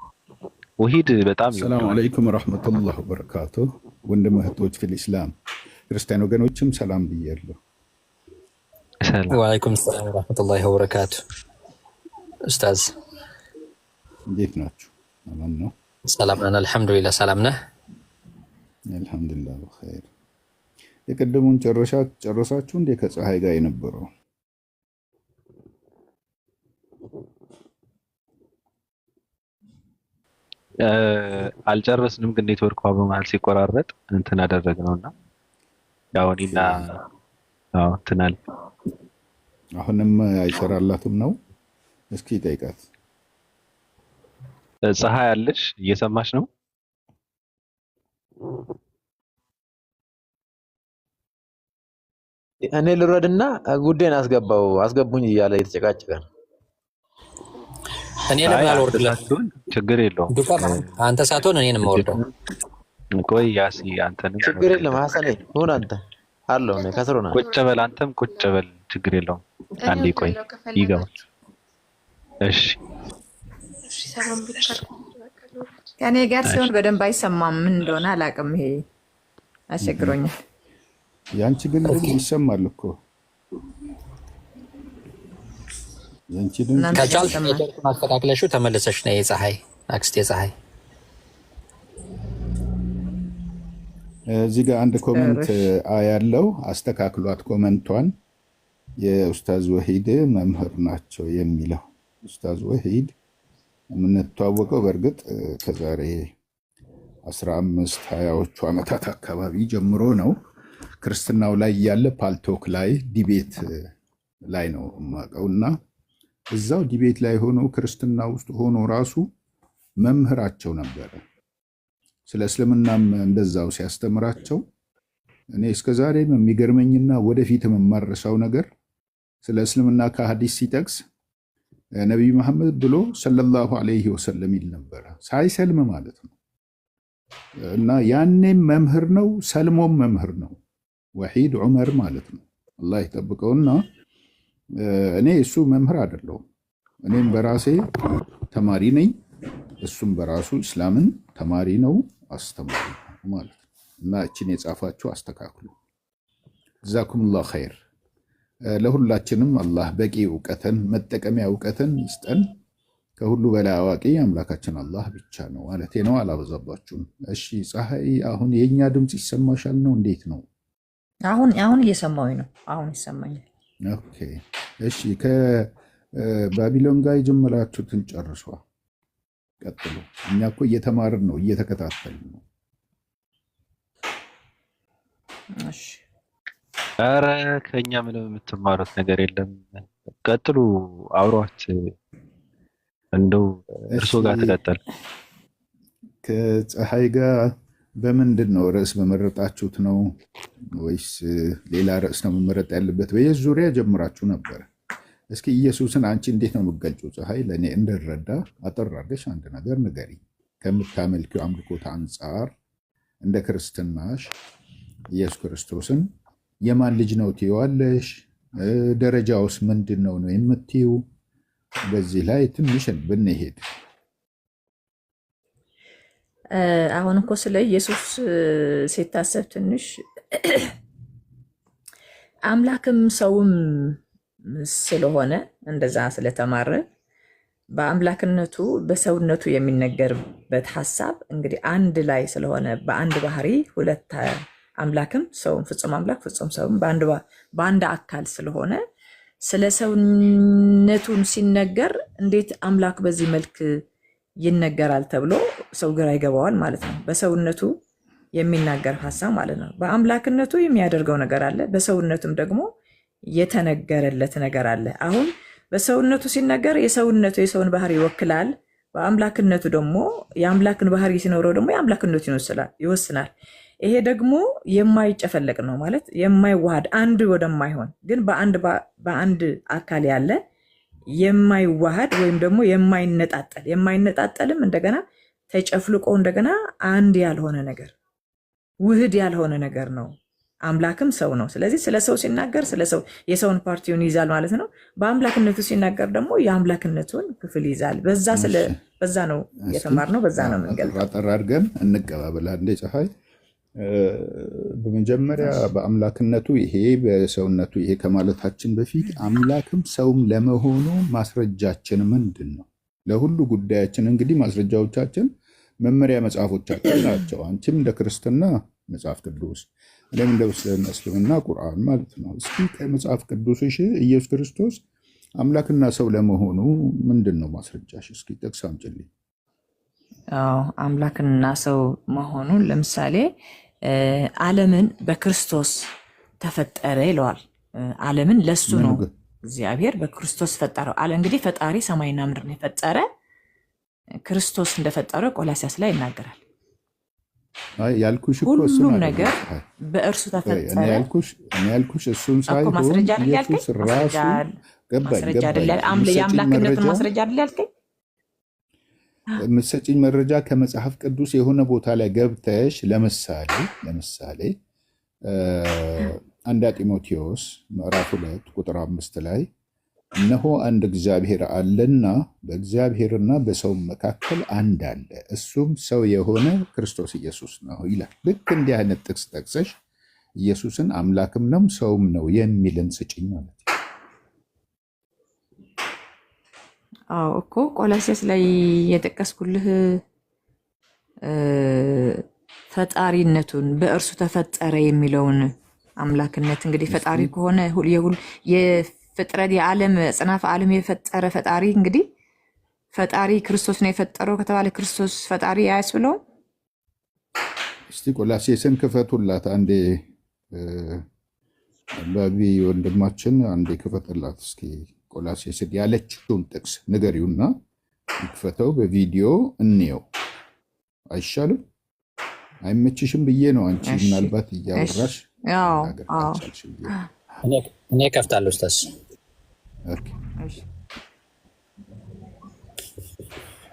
ወሂድ በጣም ሰላም አለይኩም ወራህመቱላሂ ወበረካቱ። ወንድም እህቶች ፊል ኢስላም ክርስቲያን ወገኖችም ሰላም ብያለሁ። ወአለይኩም ሰላም ወራህመቱላሂ ወበረካቱ። ኡስታዝ እንዴት ናችሁ? ሰላም ነው? ሰላም ነን አልሐምዱሊላህ። ሰላም ነህ? አልሐምዱሊላህ በኸይር። የቀደሙን ጨረሳችሁ እንዴ? ከፀሐይ ጋር የነበረው አልጨረስንም፣ ግን ኔትወርክ በመሀል ሲቆራረጥ እንትን አደረግነውና ያው እኔና ትናል አሁንም አይሰራላትም ነው። እስኪ ጠይቃት። ፀሐይ አለሽ? እየሰማሽ ነው? እኔ ልረድና ጉዴን አስገቡኝ እያለ የተጨቃጨቀ ነው። እኔ ለምን አልወርድላችሁም? ችግር የለውም። አንተ ሳትሆን እኔን የምወርደው። ቆይ ያሲ አንተንም ችግር የለም። ሐሰኔ ሁን አንተ አለው ነው ከስሩና ቁጭ በል። አንተም ቁጭ በል። ችግር የለውም። አንዴ ቆይ ይገባል። እሺ ከኔ ጋር ሲሆን በደንብ አይሰማም። ምን እንደሆነ አላውቅም። ይሄ አስቸግሮኛል። ያንቺ ግን ድምፅ ይሰማል እኮ ያንቺ ድምፅ እናንተ ከቻልሽ ይሰማል። ኔትወርኩን አስተካክለሽው ተመለሰሽ ነው የፀሐይ አክስቴ ፀሐይ። እዚህ ጋር አንድ ኮመንት ያለው አስተካክሏት ኮመንቷን። የኡስታዝ ወሂድ መምህር ናቸው የሚለው ኡስታዝ ወሂድ የምንተዋወቀው በእርግጥ ከዛሬ 15-20ዎቹ ዓመታት አካባቢ ጀምሮ ነው። ክርስትናው ላይ ያለ ፓልቶክ ላይ ዲቤት ላይ ነው የማውቀውና እዛው ዲቤት ላይ ሆኖ ክርስትና ውስጥ ሆኖ ራሱ መምህራቸው ነበረ። ስለ እስልምናም እንደዛው ሲያስተምራቸው እኔ እስከዛሬም የሚገርመኝና ወደፊትም የማረሳው ነገር ስለ እስልምና ከሐዲስ ሲጠቅስ ነቢዩ መሐመድ ብሎ ሰለላሁ ዐለይሂ ወሰለም ይል ነበረ፣ ሳይሰልም ማለት ነው። እና ያኔም መምህር ነው፣ ሰልሞም መምህር ነው። ወሒድ ዑመር ማለት ነው። አላህ ይጠብቀውና እኔ እሱ መምህር አይደለሁም። እኔም በራሴ ተማሪ ነኝ፣ እሱም በራሱ እስላምን ተማሪ ነው፣ አስተማሪ ነው ማለት ነው። እና እችን የጻፋችሁ አስተካክሉ። ጀዛኩሙላህ ኸይር። ለሁላችንም አላህ በቂ እውቀትን መጠቀሚያ እውቀትን ይስጠን። ከሁሉ በላይ አዋቂ አምላካችን አላህ ብቻ ነው ማለት ነው። አላበዛባችሁም። እሺ ፀሐይ፣ አሁን የኛ ድምፅ ይሰማሻል ነው? እንዴት ነው? አሁን እየሰማሁኝ ነው። አሁን ይሰማኛል። ኦኬ እሺ። ከባቢሎን ጋር የጀመራችሁትን ጨርሷ፣ ቀጥሉ። እኛ እኮ እየተማርን ነው፣ እየተከታተልን ነው። እሺ ኧረ ከእኛ ምንም የምትማሩት ነገር የለም። ቀጥሉ፣ አውሯት። እንደው እርሶ ጋር ተቀጠል። ከፀሐይ ጋር በምንድን ነው ርዕስ በመረጣችሁት ነው ወይስ ሌላ ርዕስ ነው መመረጥ ያለበት? በየሱ ዙሪያ ጀምራችሁ ነበር። እስኪ ኢየሱስን አንቺ እንዴት ነው የምትገልጪው? ፀሐይ፣ ለእኔ እንድረዳ አጠር አድርገሽ አንድ ነገር ንገሪ። ከምታመልኪው አምልኮት አንጻር እንደ ክርስትናሽ ኢየሱስ ክርስቶስን የማን ልጅ ነው ትይዋለሽ? ደረጃውስ ምንድን ነው የምትይው? በዚህ ላይ ትንሽ ብንሄድ። አሁን እኮ ስለ ኢየሱስ ሲታሰብ ትንሽ አምላክም ሰውም ስለሆነ እንደዛ ስለተማረ በአምላክነቱ በሰውነቱ የሚነገርበት ሀሳብ እንግዲህ አንድ ላይ ስለሆነ በአንድ ባህሪ ሁለት አምላክም ሰውም ፍጹም አምላክ ፍጹም ሰውም በአንድ አካል ስለሆነ ስለ ሰውነቱን ሲነገር እንዴት አምላክ በዚህ መልክ ይነገራል ተብሎ ሰው ግራ ይገባዋል ማለት ነው። በሰውነቱ የሚናገር ሀሳብ ማለት ነው። በአምላክነቱ የሚያደርገው ነገር አለ፣ በሰውነቱም ደግሞ የተነገረለት ነገር አለ። አሁን በሰውነቱ ሲነገር የሰውን ባህሪ ይወክላል። በአምላክነቱ ደግሞ የአምላክን ባህሪ ሲኖረው ደግሞ የአምላክነቱ ይወስናል። ይሄ ደግሞ የማይጨፈለቅ ነው ማለት የማይዋሃድ አንድ ወደማይሆን ግን በአንድ አካል ያለ የማይዋሃድ ወይም ደግሞ የማይነጣጠልም እንደገና ተጨፍልቆ እንደገና አንድ ያልሆነ ነገር ውህድ ያልሆነ ነገር ነው። አምላክም ሰው ነው። ስለዚህ ስለ ሰው ሲናገር ስለ ሰው የሰውን ፓርቲውን ይዛል ማለት ነው። በአምላክነቱ ሲናገር ደግሞ የአምላክነቱን ክፍል ይዛል። በዛ ነው የተማርነው፣ በዛ ነው የምንገልጸው። አጠር አድርገን እንቀባበል። አንዴ ፀሐይ፣ በመጀመሪያ በአምላክነቱ ይሄ በሰውነቱ ይሄ ከማለታችን በፊት አምላክም ሰውም ለመሆኑ ማስረጃችን ምንድን ነው? ለሁሉ ጉዳያችን እንግዲህ ማስረጃዎቻችን መመሪያ መጽሐፎቻችን ናቸው። አንቺም እንደ ክርስትና መጽሐፍ ቅዱስ፣ እኔም እንደ እስልምና ቁርአን ማለት ነው። እስኪ ከመጽሐፍ ቅዱስሽ ኢየሱስ ክርስቶስ አምላክና ሰው ለመሆኑ ምንድን ነው ማስረጃሽ? እስኪ ጥቅስ አምጪልኝ። አምላክና ሰው መሆኑን ለምሳሌ ዓለምን በክርስቶስ ተፈጠረ ይለዋል። ዓለምን ለሱ ነው እግዚአብሔር በክርስቶስ ፈጠረው አለ። እንግዲህ ፈጣሪ ሰማይና ምድርን የፈጠረ ክርስቶስ እንደፈጠረ ቆላሲያስ ላይ ይናገራል። ያልኩሽ እኮ ሁሉም ነገር በእርሱ ተፈጠረ። እኔ ያልኩሽ እሱን ሳይሆን ማስረጃ አይደል ያልከኝ? ኢየሱስ ራሱ ማስረጃ አይደል የአምላክነቱን ማስረጃ አይደል ያልከኝ? የምትሰጪኝ መረጃ ከመጽሐፍ ቅዱስ የሆነ ቦታ ላይ ገብተሽ ለምሳሌ አንድ ጢሞቴዎስ ምዕራፍ 2 ቁጥር 5 ላይ እነሆ አንድ እግዚአብሔር አለና በእግዚአብሔርና በሰው መካከል አንድ አለ፣ እሱም ሰው የሆነ ክርስቶስ ኢየሱስ ነው ይላል። ልክ እንዲህ አይነት ጥቅስ ጠቅሰሽ ኢየሱስን አምላክም ነው ሰውም ነው የሚልን ስጭኝ ማለት ነው። አዎ እኮ ቆላስይስ ላይ የጠቀስኩልህ ፈጣሪነቱን በእርሱ ተፈጠረ የሚለውን አምላክነት እንግዲህ ፈጣሪ ከሆነ የፍጥረት የዓለም ጽናፍ ዓለም የፈጠረ ፈጣሪ እንግዲህ ፈጣሪ ክርስቶስ ነው የፈጠረው ከተባለ ክርስቶስ ፈጣሪ አያስብለውም? እስቲ ቆላስይስን ክፈቱላት አንዴ፣ ባቢ ወንድማችን አንዴ ክፈትላት እስኪ ቆላስይስን ያለችውን ጥቅስ ንገሪውና ይክፈተው፣ በቪዲዮ እንየው አይሻልም? አይመችሽም ብዬ ነው። አንቺ ምናልባት እያወራሽ እኔ ከፍታለሁ ኡስታዝ።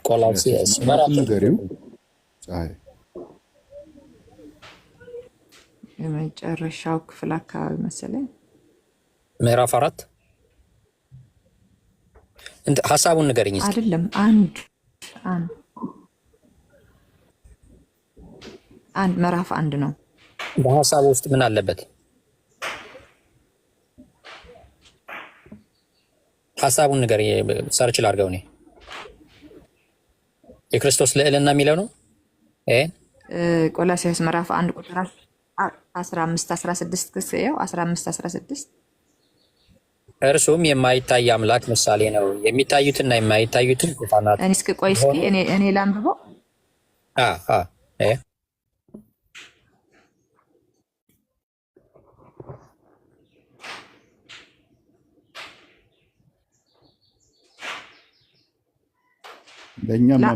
ቆላስይስ ንገሪው ፀሐይ የመጨረሻው ክፍል አካባቢ መሰለኝ ምዕራፍ 4 ሀሳቡን ንገሪኝ እስኪ። አይደለም አንድ ምዕራፍ 1 ነው። በሀሳቡ ውስጥ ምን አለበት? ሀሳቡን ንገሪኝ። ሰርች ላድርገው እኔ። የክርስቶስ ልዕልና የሚለው ነው። ቆላስይስ ምዕራፍ 1 ቁጥር 15-16 ክስየው 15-16 እርሱም የማይታይ አምላክ ምሳሌ ነው፣ የሚታዩትና የማይታዩትን ዙፋናት። እስኪ ቆይ እስኪ እኔ ላንብበው።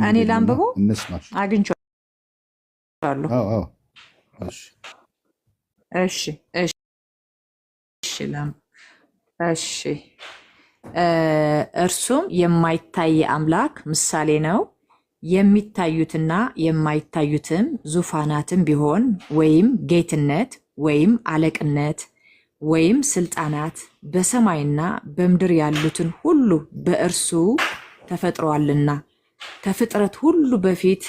እኔ ላንብበው እንስማሽ። አግኝቼዋለሁ። እሺ እርሱም የማይታይ አምላክ ምሳሌ ነው፣ የሚታዩትና የማይታዩትም ዙፋናትም ቢሆን ወይም ጌትነት ወይም አለቅነት ወይም ስልጣናት በሰማይና በምድር ያሉትን ሁሉ በእርሱ ተፈጥሯልና ከፍጥረት ሁሉ በፊት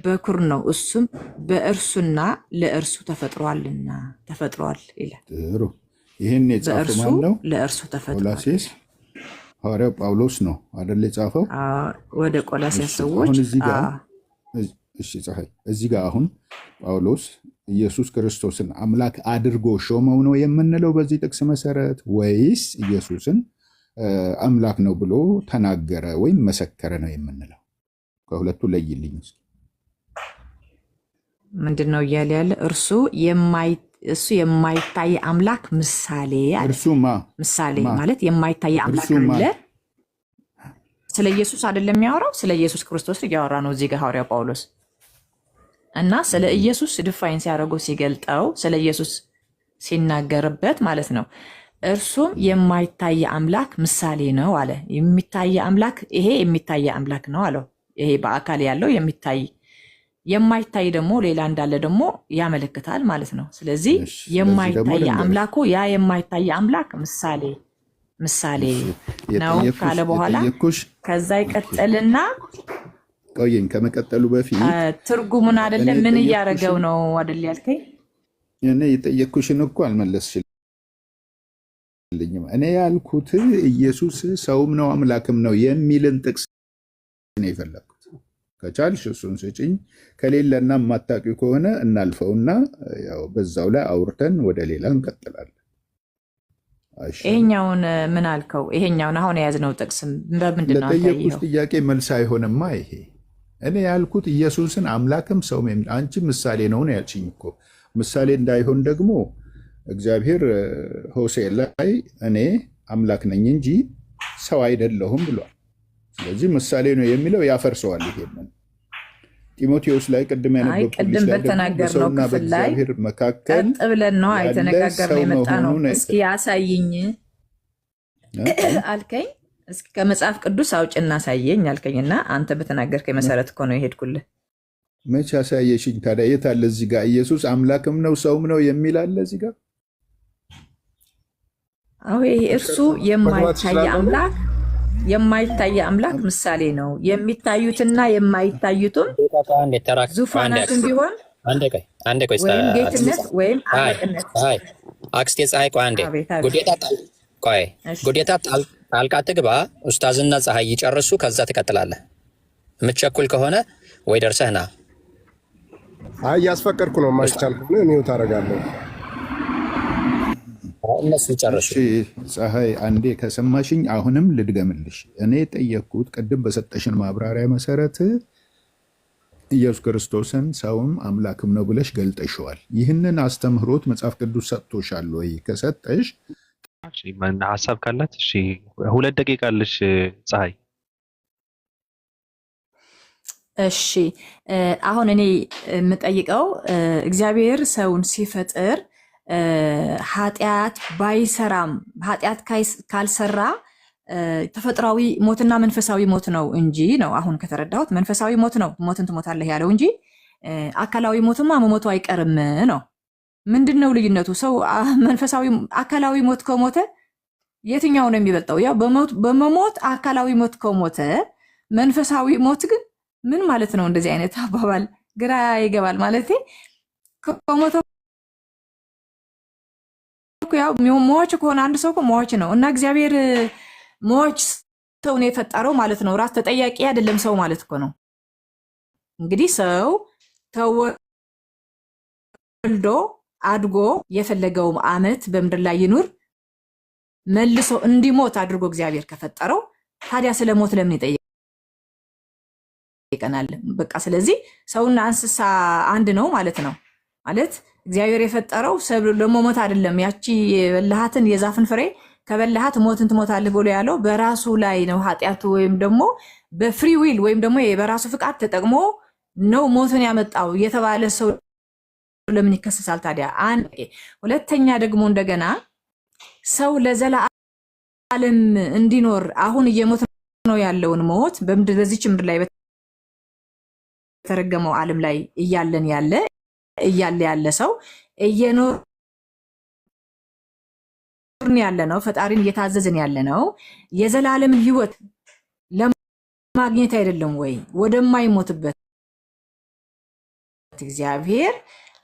በኩር ነው፣ እሱም በእርሱና ለእርሱ ተፈጥሯል ይላል። ጥሩ። ይህን የጻፈው ማን ነው? ለእርሱ ተፈጥሯል። ቆላስይስ ሐዋርያው ጳውሎስ ነው አይደል የጻፈው? ወደ ቆላስይስ ሰዎች እዚህ ጋር አሁን ጳውሎስ ኢየሱስ ክርስቶስን አምላክ አድርጎ ሾመው ነው የምንለው በዚህ ጥቅስ መሰረት፣ ወይስ ኢየሱስን አምላክ ነው ብሎ ተናገረ ወይም መሰከረ ነው የምንለው? ከሁለቱ ለይልኝ። ምንድነው እያለ ያለ? እርሱ የማይታይ አምላክ ምሳሌ አለ። ምሳሌ ማለት የማይታይ አምላክ አለ። ስለ ኢየሱስ አይደለም የሚያወራው፣ ስለ ኢየሱስ ክርስቶስ እያወራ ነው እዚህ ጋር ሐዋርያው ጳውሎስ። እና ስለ ኢየሱስ ድፋይን ሲያደርገው ሲገልጠው፣ ስለ ኢየሱስ ሲናገርበት ማለት ነው። እርሱም የማይታይ አምላክ ምሳሌ ነው አለ። የሚታይ አምላክ ይሄ የሚታይ አምላክ ነው አለው። ይሄ በአካል ያለው የሚታይ፣ የማይታይ ደግሞ ሌላ እንዳለ ደግሞ ያመለክታል ማለት ነው። ስለዚህ የማይታይ አምላኩ ያ የማይታይ አምላክ ምሳሌ ነው ካለ በኋላ ከዛ ይቀጥልና ቆየኝ ከመቀጠሉ በፊት ትርጉሙን አይደለም ምን እያደረገው ነው አይደል ያልከኝ? እኔ የጠየቅኩሽን እኮ አልመለስሽልኝም። እኔ ያልኩት ኢየሱስ ሰውም ነው አምላክም ነው የሚልን ጥቅስ ነው የፈለግኩት። ከቻልሽ እሱን ስጭኝ፣ ከሌለና የማታውቂው ከሆነ እናልፈውና ያው በዛው ላይ አውርተን ወደ ሌላ እንቀጥላለን። ይሄኛውን ምን አልከው? ይሄኛውን አሁን የያዝነው ጥቅስ በምንድን ነው? ለጠየቁሽ ጥያቄ መልስ አይሆንማ ይሄ። እኔ ያልኩት ኢየሱስን አምላክም ሰውም አንቺ ምሳሌ ነው ነው ያልሽኝ እኮ። ምሳሌ እንዳይሆን ደግሞ እግዚአብሔር ሆሴዕ ላይ እኔ አምላክ ነኝ እንጂ ሰው አይደለሁም ብሏል። ስለዚህ ምሳሌ ነው የሚለው ያፈርሰዋል። ይሄንን ጢሞቴዎስ ላይ ቅድም ቅድም በተናገርነው ክፍል ላይ መካከል ቀጥ ብለን ነው የተነጋገርነው የመጣ ነው። እስኪ ያሳይኝ አልከኝ። እስኪ ከመጽሐፍ ቅዱስ አውጭና አሳየኝ አልከኝና አንተ በተናገርከኝ መሰረት እኮ ነው የሄድኩልህ። መቼ ያሳየሽኝ ታዲያ? የት አለ? እዚህ ጋር ኢየሱስ አምላክም ነው ሰውም ነው የሚል አለ እዚህ ጋር? አዎ እርሱ የማይታይ አምላክ ምሳሌ ነው። የሚታዩትና የማይታዩትም ዙፋናትም ቢሆን አንዴ ቆይ ወይም ጌትነት ወይም አለቅነት። አክስቴ ፀሐይ ቆይ አንዴ ጉዴታ ጣልቃ ትግባ። ኡስታዝና ፀሐይ ይጨርሱ፣ ከዛ ትቀጥላለህ። የምትቸኩል ከሆነ ወይ ደርሰህ ና። አይ ያስፈቀድኩ ነው። የማይቻል ከሆነ እኔው ታደርጋለህ። እነሱ ይጨርሱ። ፀሐይ አንዴ ከሰማሽኝ አሁንም ልድገምልሽ። እኔ ጠየቅኩት ቅድም በሰጠሽን ማብራሪያ መሰረት ኢየሱስ ክርስቶስን ሰውም አምላክም ነው ብለሽ ገልጠሽዋል። ይህንን አስተምህሮት መጽሐፍ ቅዱስ ሰጥቶሻል ወይ? ከሰጠሽ ሀሳብ ካላት እሺ፣ 2 ደቂቃ አለሽ ፀሐይ። እሺ አሁን እኔ የምጠይቀው እግዚአብሔር ሰውን ሲፈጥር ኃጢአት ባይሰራም ኃጢአት ካልሰራ ተፈጥሯዊ ሞትና መንፈሳዊ ሞት ነው እንጂ ነው። አሁን ከተረዳሁት መንፈሳዊ ሞት ነው ሞትን ትሞታለህ ያለው እንጂ አካላዊ ሞትማ መሞቱ አይቀርም ነው። ምንድን ነው ልዩነቱ? ሰው መንፈሳዊ አካላዊ ሞት ከሞተ የትኛው ነው የሚበልጠው? ያው በመሞት አካላዊ ሞት ከሞተ መንፈሳዊ ሞት ግን ምን ማለት ነው? እንደዚህ አይነት አባባል ግራ ይገባል። ማለት ከሞተ ያው ሟች ከሆነ አንድ ሰው ሟች ነው እና እግዚአብሔር ሟች ሰውን የፈጠረው ማለት ነው። ራስ ተጠያቂ አይደለም ሰው ማለት እኮ ነው። እንግዲህ ሰው ተወልዶ አድጎ የፈለገው ዓመት በምድር ላይ ይኑር መልሶ እንዲሞት አድርጎ እግዚአብሔር ከፈጠረው ታዲያ ስለ ሞት ለምን ይጠይቀናል? በቃ ስለዚህ ሰውና እንስሳ አንድ ነው ማለት ነው። ማለት እግዚአብሔር የፈጠረው ሰብ ለሞት አይደለም። ያቺ የበላሃትን የዛፍን ፍሬ ከበላሃት ሞትን ትሞታለህ ብሎ ያለው በራሱ ላይ ነው። ኃጢአቱ ወይም ደግሞ በፍሪ ዊል ወይም ደግሞ በራሱ ፍቃድ ተጠቅሞ ነው ሞትን ያመጣው የተባለ ሰው ለምን ይከሰሳል ታዲያ? ሁለተኛ ደግሞ እንደገና ሰው ለዘላለም እንዲኖር አሁን እየሞት ነው ያለውን ሞት በዚች ምድር ላይ በተረገመው ዓለም ላይ እያለ ያለ ሰው እየኖርን ያለ ነው። ፈጣሪን እየታዘዝን ያለ ነው። የዘላለም ሕይወት ለማግኘት አይደለም ወይ? ወደማይሞትበት እግዚአብሔር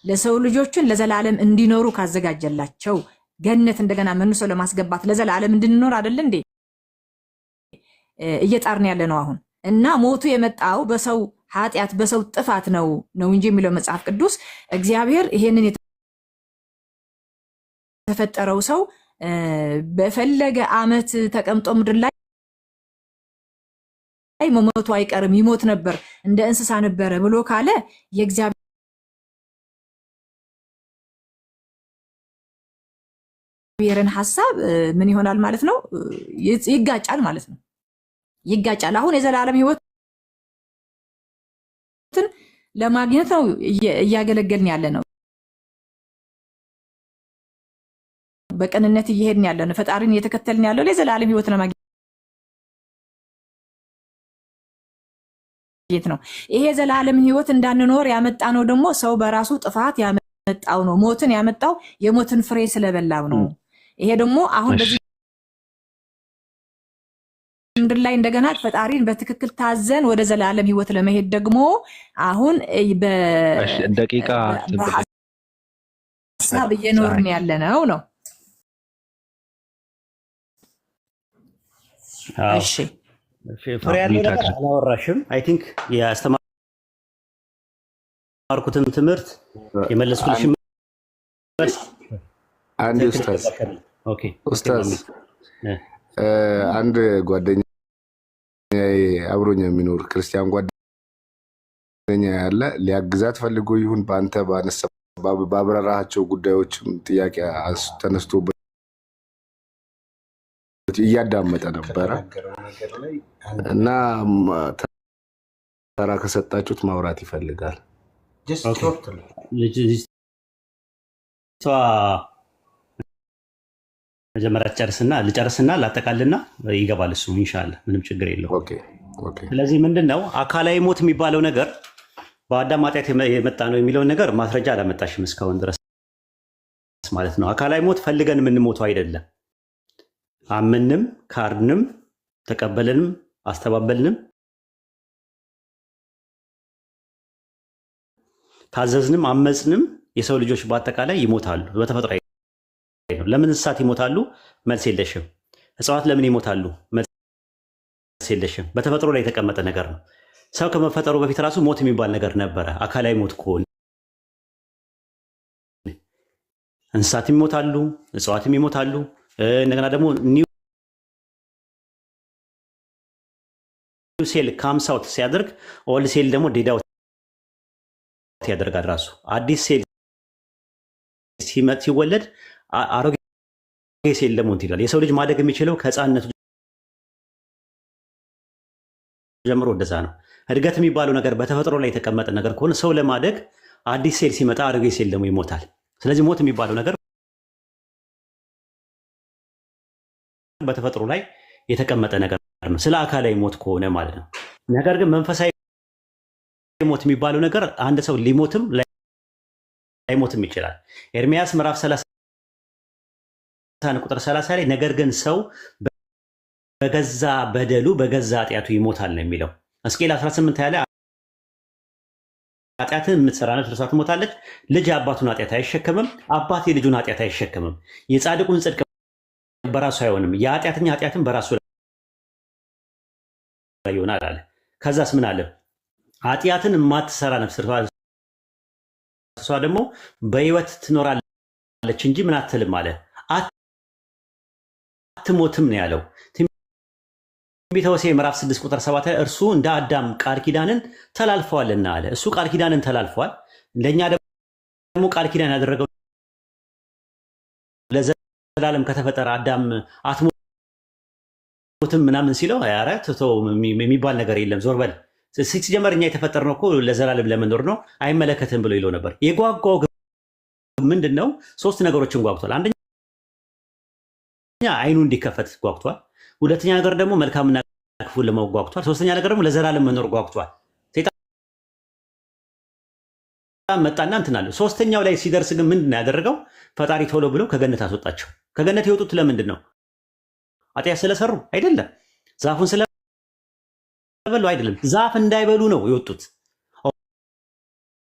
ለሰው ልጆችን ለዘላለም እንዲኖሩ ካዘጋጀላቸው ገነት እንደገና መልሶ ለማስገባት ለዘላለም እንድንኖር አይደል እንዴ እየጣርን ያለ ነው አሁን። እና ሞቱ የመጣው በሰው ኃጢአት በሰው ጥፋት ነው እንጂ የሚለው መጽሐፍ ቅዱስ እግዚአብሔር ይሄንን የተፈጠረው ሰው በፈለገ ዓመት ተቀምጦ ምድር ላይ መሞቱ አይቀርም ይሞት ነበር እንደ እንስሳ ነበረ ብሎ ካለ የእግዚአብሔርን ሐሳብ ምን ይሆናል ማለት ነው? ይጋጫል ማለት ነው። ይጋጫል። አሁን የዘላለም ሕይወትን ለማግኘት ነው እያገለገልን ያለ ነው። በቀንነት እየሄድን ያለ ነው። ፈጣሪን እየተከተልን ያለው ለዘላለም ሕይወት ለማግኘት ነው። ይሄ ዘላለም ሕይወት እንዳንኖር ያመጣ ነው ደግሞ ሰው በራሱ ጥፋት ያመጣው ነው። ሞትን ያመጣው የሞትን ፍሬ ስለበላው ነው። ይሄ ደግሞ አሁን በዚህ ምድር ላይ እንደገና ፈጣሪን በትክክል ታዘን ወደ ዘላለም ሕይወት ለመሄድ ደግሞ አሁን ደቂቃ ሀሳብ እየኖርን ያለ ነው። እሺ ፍሬ ያለው ነገር አላወራሽም። አይ ቲንክ ያስተማርኩትን ትምህርት የመለስኩልሽ አንድ ኡስታዝ አንድ ጓደኛ አብሮኝ የሚኖር ክርስቲያን ጓደኛ ያለ ሊያግዛት ፈልጎ ይሁን በአንተ ባብራራቸው ጉዳዮችም ጥያቄ ተነስቶ እያዳመጠ ነበረ እና ተራ ከሰጣችሁት ማውራት ይፈልጋል። መጀመሪያ ልጨርስና ላጠቃልና ይገባል እሱ ኢንሻአላህ ምንም ችግር የለውም። ስለዚህ ምንድነው አካላዊ ሞት የሚባለው ነገር በአዳም ኃጢአት የመጣ ነው የሚለውን ነገር ማስረጃ አላመጣሽም እስካሁን ድረስ ማለት ነው። አካላዊ ሞት ፈልገን የምንሞተው አይደለም። አመንም ካርንም ተቀበልንም አስተባበልንም ታዘዝንም አመፅንም የሰው ልጆች በአጠቃላይ ይሞታሉ። በተፈጥሮ ነው። ለምን እንስሳት ይሞታሉ? መልስ የለሽም። እጽዋት ለምን ይሞታሉ? መልስ የለሽም። በተፈጥሮ ላይ የተቀመጠ ነገር ነው። ሰው ከመፈጠሩ በፊት ራሱ ሞት የሚባል ነገር ነበረ። አካላዊ ሞት ከሆነ እንስሳትም ይሞታሉ፣ እጽዋትም ይሞታሉ። እንደገና ደግሞ ኒው ሴል ካምስ አውት ሲያደርግ ኦልድ ሴል ደግሞ ዴድ አውት ያደርጋል። ራሱ አዲስ ሴል ሲወለድ አሮጌ ሴል ደግሞ እንትን ይላል። የሰው ልጅ ማደግ የሚችለው ከህፃንነቱ ጀምሮ እንደዛ ነው። እድገት የሚባለው ነገር በተፈጥሮ ላይ የተቀመጠ ነገር ከሆነ ሰው ለማደግ አዲስ ሴል ሲመጣ አሮጌ ሴል ደግሞ ይሞታል። ስለዚህ ሞት የሚባለው ነገር በተፈጥሮ ላይ የተቀመጠ ነገር ነው፣ ስለ አካላዊ ሞት ከሆነ ማለት ነው። ነገር ግን መንፈሳዊ ሞት የሚባለው ነገር አንድ ሰው ሊሞትም ላይሞትም ይችላል። ኤርሚያስ ምዕራፍ 30 ቁጥር 30 ላይ ነገር ግን ሰው በገዛ በደሉ በገዛ ኃጢአቱ ይሞታል ነው የሚለው። ሕዝቅኤል 18 ያለ ኃጢአትን የምትሰራ ነፍስ እርሷ ትሞታለች። ልጅ የአባቱን ኃጢአት አይሸከምም፣ አባት የልጁን ኃጢአት አይሸከምም። የጻድቁን ጽድቅ በራሱ አይሆንም፣ የኃጢአተኛ ኃጢአትን በራሱ ላይ ይሆናል አለ። ከዛስ ምን አለ? ኃጢአትን የማትሰራ ነፍስ እርሷ ደግሞ በሕይወት ትኖራለች እንጂ ምን አትልም አለ፣ አትሞትም ነው ያለው። ትንቢተ ሆሴዕ ምዕራፍ 6 ቁጥር 7 ላይ እርሱ እንደ አዳም ቃል ኪዳንን ተላልፈዋልና አለ። እሱ ቃል ኪዳንን ተላልፈዋል። ለእኛ ደግሞ ቃል ኪዳን ያደረገው ለዘላለም ከተፈጠረ አዳም አትሞትም ምናምን ሲለው ኧረ ትቶ የሚባል ነገር የለም ዞር በል ሲጀመር እኛ የተፈጠርነው እኮ ለዘላለም ለመኖር ነው አይመለከትም ብሎ ይለው ነበር። የጓጓው ምንድን ነው? ሶስት ነገሮችን ጓጉቷል። አንደኛ አይኑ እንዲከፈት ጓጉቷል። ሁለተኛ ነገር ደግሞ መልካምና ክፉን ለማወቅ ጓጉቷል። ሶስተኛ ነገር ደግሞ ለዘላለም መኖር ጓጉቷል። ሰይጣን መጣና እንትን አለ። ሶስተኛው ላይ ሲደርስ ግን ምንድን ነው ያደረገው? ፈጣሪ ቶሎ ብሎ ከገነት አስወጣቸው። ከገነት የወጡት ለምንድን ነው? ኃጢአት ስለሰሩ አይደለም። ዛፉን ስለበሉ አይደለም። ዛፍ እንዳይበሉ ነው የወጡት።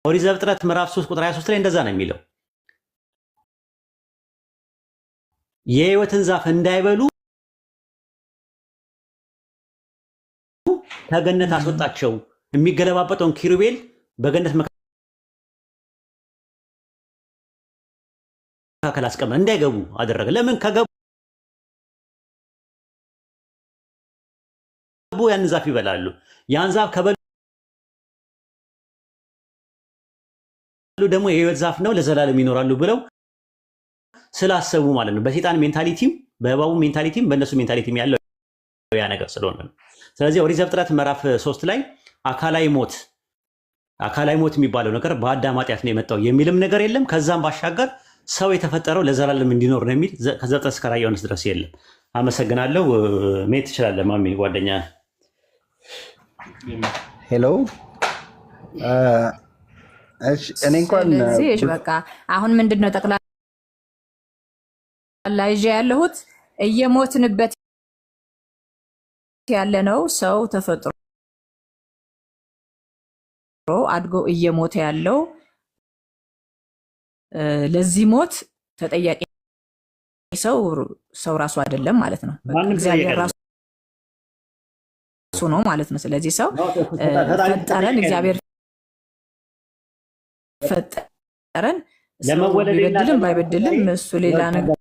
ኦሪት ዘፍጥረት ምዕራፍ 3 ቁጥር 23 ላይ እንደዛ ነው የሚለው። የሕይወትን ዛፍ እንዳይበሉ ከገነት አስወጣቸው። የሚገለባበጠውን ኪሩቤል በገነት መካከል አስቀመጠ፣ እንዳይገቡ አደረገ። ለምን? ከገቡ ያን ዛፍ ይበላሉ። ያን ዛፍ ከበሉ ደግሞ የሕይወት ዛፍ ነው ለዘላለም ይኖራሉ ብለው ስላሰቡ ማለት ነው። በሰይጣን ሜንታሊቲም በእባቡ ሜንታሊቲም በእነሱ ሜንታሊቲም ያለው ያ ነገር ስለሆነ ነው። ስለዚህ ኦሪት ዘፍጥረት ምዕራፍ 3 ላይ አካላዊ ሞት የሚባለው ነገር በአዳም ኃጢአት ነው የመጣው የሚልም ነገር የለም። ከዛም ባሻገር ሰው የተፈጠረው ለዘላለም እንዲኖር ነው የሚል ከዘፍጥረት እስከ ራዕየ ዮሐንስ ድረስ የለም። አመሰግናለሁ። መሄድ ትችላለህ ማሚ ጓደኛ። ሄሎ እኔ እንኳን ስለዚህ በቃ አሁን ምንድን ነው ጠቅላላ ይዤ ያለሁት እየሞትንበት ያለ ነው። ሰው ተፈጥሮ አድጎ እየሞተ ያለው ለዚህ ሞት ተጠያቂ ሰው ራሱ አይደለም ማለት ነው። እግዚአብሔር ራሱ ነው ማለት ነው። ስለዚህ ሰው ፈጠረን፣ እግዚአብሔር ፈጠረን። ቢበድልም ባይበድልም እሱ ሌላ ነገር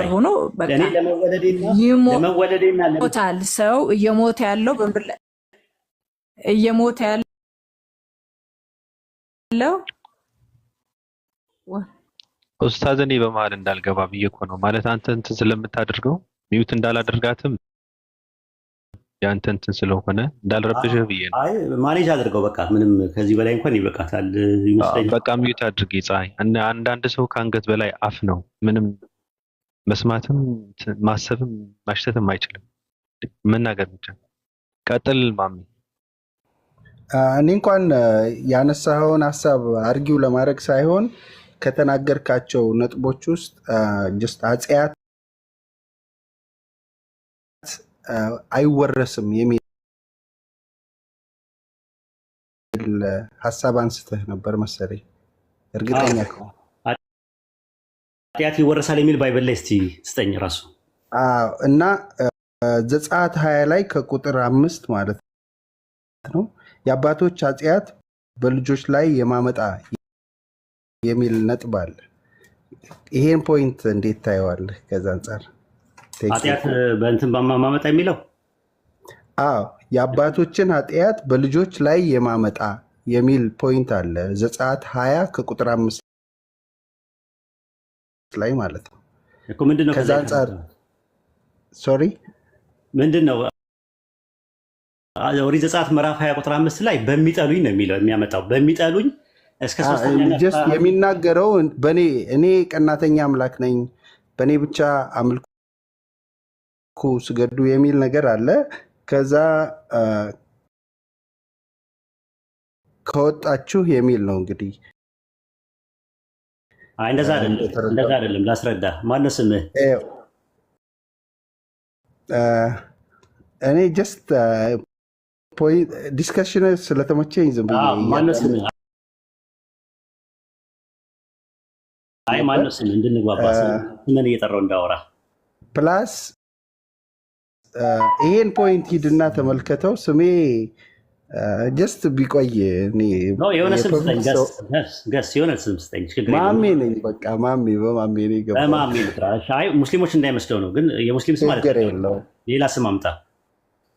ሆኖ በቃ ይሞታል። ሰው እየሞተ ያለው በምድር ላይ እየሞተ ያለው ኡስታዝ፣ እኔ በመሀል እንዳልገባ ብዬ እኮ ነው ማለት አንተ እንትን ስለምታደርገው ሚዩት እንዳላደርጋትም ያንተ እንትን ስለሆነ እንዳልረብሽህ ብዬ ነው። አይ ማኔጅ አድርገው በቃ ምንም ከዚህ በላይ እንኳን ይበቃታል ይመስለኛል። በቃ ሚዩት አድርጌ ፀሐይ። አንዳንድ ሰው ከአንገት በላይ አፍ ነው፣ ምንም መስማትም ማሰብም ማሽተትም አይችልም። መናገር ብቻ። ቀጥል ማሚ። እኔ እንኳን ያነሳኸውን ሀሳብ አርጊው ለማድረግ ሳይሆን ከተናገርካቸው ነጥቦች ውስጥ ጀስት ኃጢአት አይወረስም የሚል የሚል ሀሳብ አንስተህ ነበር መሰለኝ፣ እርግጠኛ ከሆነ ኃጢአት ይወረሳል የሚል ባይብል ላይ እስቲ ስጠኝ ራሱ። እና ዘጸአት 20 ላይ ከቁጥር 5 ማለት ነው የአባቶች ኃጢአት በልጆች ላይ የማመጣ የሚል ነጥብ አለ። ይሄን ፖይንት እንዴት ታየዋለህ? ከዛ አንጻር ኃጢአት በእንትን ማመጣ የሚለው የአባቶችን ኃጢአት በልጆች ላይ የማመጣ የሚል ፖይንት አለ ዘጸአት 20 ከቁጥር 5 ላይ ማለት ነው እኮ። ምንድነው ከዛ አንጻር ሶሪ ምንድነው ኦሪት ዘጸአት ምዕራፍ 20 ቁጥር 5 ላይ በሚጠሉኝ ነው የሚለው የሚያመጣው በሚጠሉኝ እስከ ሶስተኛ የሚናገረው እኔ ቀናተኛ አምላክ ነኝ፣ በእኔ ብቻ አምልኩ ስገዱ የሚል ነገር አለ። ከዛ ከወጣችሁ የሚል ነው እንግዲህ። እንደዛ አይደለም። ላስረዳ። ማነው ስምህ? እኔ ጀስት ዲስከሽን ስለተመቸኝ ዝም ብዬ ማነው ስምህ? ማነው ስምህ? እንድንግባባ ስምን እየጠራው እንዳወራ ፕላስ ይሄን ፖይንት ሂድና ተመልከተው። ስሜ ጀስት ቢቆይ የሆነ ስም ስጠኝ፣ ገስ የሆነ ስም ስጠኝ። ማሜ ነኝ፣ በቃ ማሜ በማሜ ነው የገባው። ማሜ ሙስሊሞች እንዳይመስለው ነው፣ ግን የሙስሊም ስም ማለት ነው። ሌላ ስም አምጣ፣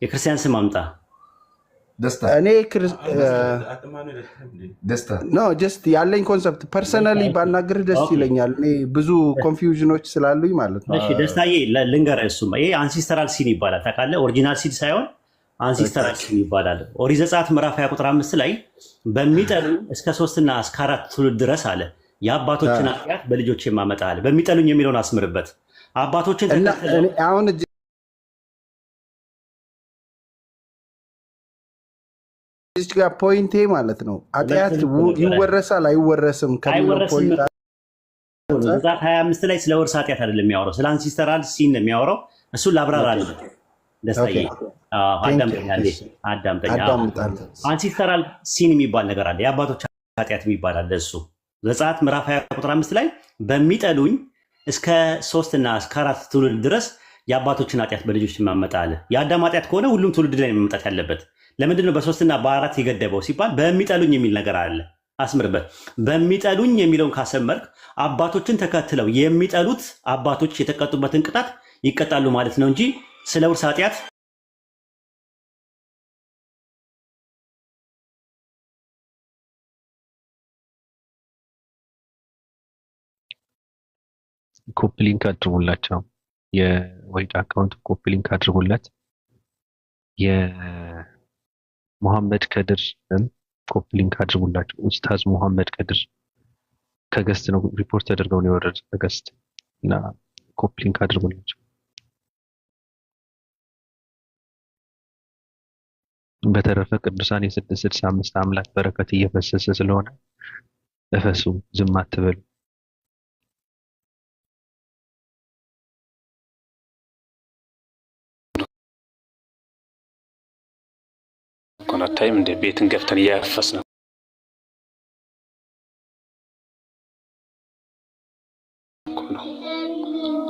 የክርስቲያን ስም አምጣ። እኔ ጀስት ያለኝ ኮንሰፕት ፐርሰናሊ ባናግርህ ደስ ይለኛል። እኔ ብዙ ኮንፊውዥኖች ስላሉኝ ማለት ነው። ደስታዬ ልንገርህ፣ እሱም ይሄ አንሲስተራል ሲን ይባላል ታውቃለህ። ኦሪጂናል ሲን ሳይሆን አንሲስተራል ሲን ይባላል። ኦሪት ዘጸአት ምዕራፍ 20 ቁጥር 5 ላይ በሚጠሉኝ እስከ 3 እና እስከ 4 ትውልድ ድረስ አለ የአባቶችን ኃጢአት በልጆች የማመጣ አለ። በሚጠሉኝ የሚለውን አስምርበት። አባቶችን አሁን እዚህ ጋር ፖይንቴ ማለት ነው ኃጢአት ይወረሳል አይወረስም ከሚለው ፖይንት ዘጸአት 25 ላይ ስለ ወርስ ኃጢአት አይደለም የሚያወራው፣ ስለ አንሲስተራል ሲን ነው የሚያወራው። እሱን ላብራራለሁ። ደስታዬ አዳምጠኝ። አንሲስተራል ሲን የሚባል ነገር አለ፣ የአባቶች ኃጢአት የሚባል አለ። እሱ ዘጸአት ምዕራፍ 20 ቁጥር 5 ላይ በሚጠሉኝ እስከ 3 እና እስከ 4 ትውልድ ድረስ የአባቶችን ኃጢአት በልጆች ማመጣ አለ። የአዳም ኃጢአት ከሆነ ሁሉም ትውልድ ላይ መምጣት ያለበት። ለምንድነው በ3 እና በ4 የገደበው ሲባል በሚጠሉኝ የሚል ነገር አለ። አስምርበት። በሚጠሉኝ የሚለውን ካሰመርክ አባቶችን ተከትለው የሚጠሉት አባቶች የተቀጡበትን ቅጣት ይቀጣሉ ማለት ነው እንጂ ስለ ውርስ ኃጢአት ኮፒ ሊንክ አድርጉላቸው። የወይድ አካውንት ኮፒ ሊንክ አድርጉለት። የሙሐመድ ከድር ኮፒ ሊንክ አድርጉላቸው። ኡስታዝ ሙሐመድ ከድር ከገስት ነው ሪፖርት ተደርገው ነው የወረዱት ከገስት እና ኮፒ ሊንክ አድርጉላቸው። በተረፈ ቅዱሳን የ665 አምላክ በረከት እየፈሰሰ ስለሆነ እፈሱ፣ ዝም አትበሉ። ኮናታይም እንደ ቤትን ገፍተን እያፈስ ነው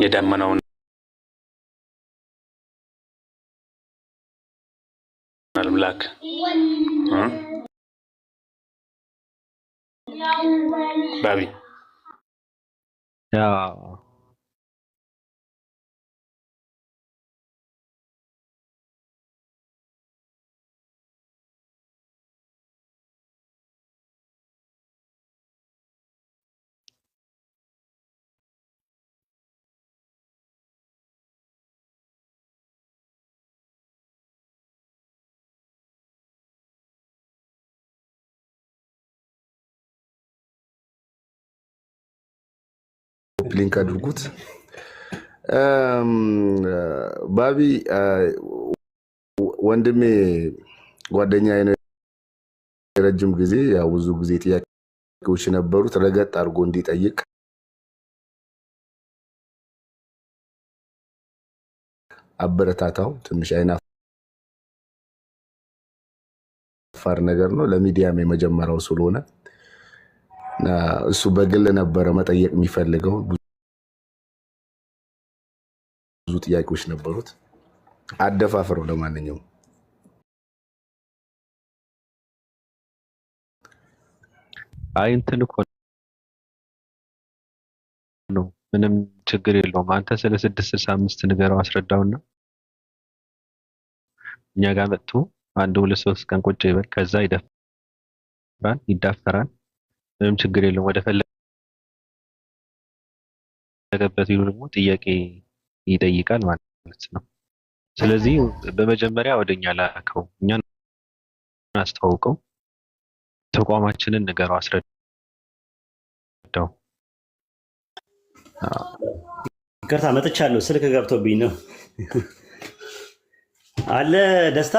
የዳመናውን አምላክ ባቢ ሊንክ አድርጉት። ባቢ ወንድሜ ጓደኛዬ ነው። ረጅም ጊዜ ያው ብዙ ጊዜ ጥያቄዎች ነበሩት። ረገጥ አድርጎ እንዲጠይቅ አበረታታው። ትንሽ አይናፋር የሚያሳፋር ነገር ነው። ለሚዲያም የመጀመሪያው ስለሆነ እና እሱ በግል ነበረ መጠየቅ የሚፈልገው። ብዙ ጥያቄዎች ነበሩት። አደፋፍረው ለማንኛውም አይ እንትን እኮ ነው ምንም ችግር የለውም። አንተ ስለ 665 ንገረው አስረዳውና እኛ ጋር መጥቶ 1-2-3 ቀን ቁጭ ይበል። ከዛ ይዳፈራል። ምንም ችግር የለውም። ወደ ፈለገበት ይሉ ደግሞ ጥያቄ ይጠይቃል ማለት ነው። ስለዚህ በመጀመሪያ ወደኛ ላከው፣ እኛን አስተዋውቀው፣ ተቋማችንን ንገረው፣ አስረዳው። ይቅርታ መጥቻለሁ፣ ስልክ ገብቶብኝ ነው። አለ ደስታ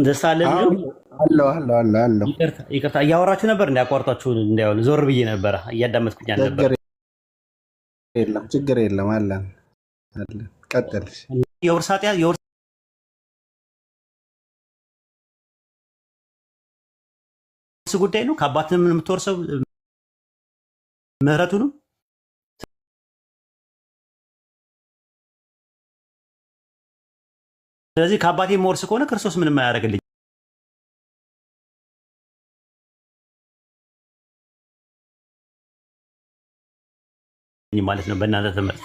ደስታ አለ አለው። ይቅርታ እያወራችሁ ነበር እንዲያቋርጣችሁ እንዳይሆን ዞር ብዬ ነበረ፣ እያዳመጥኩኝ ነበር። ችግር የለም አለን። ቀጥል። የውርስ ኃጢአት የውርስ ጉዳይ ነው። ከአባትም የምትወርሰው ምህረቱ ነው። ስለዚህ ከአባቴ የምወርስ ከሆነ ክርስቶስ ምንም አያደርግልኝ ማለት ነው በእናንተ ትምህርት።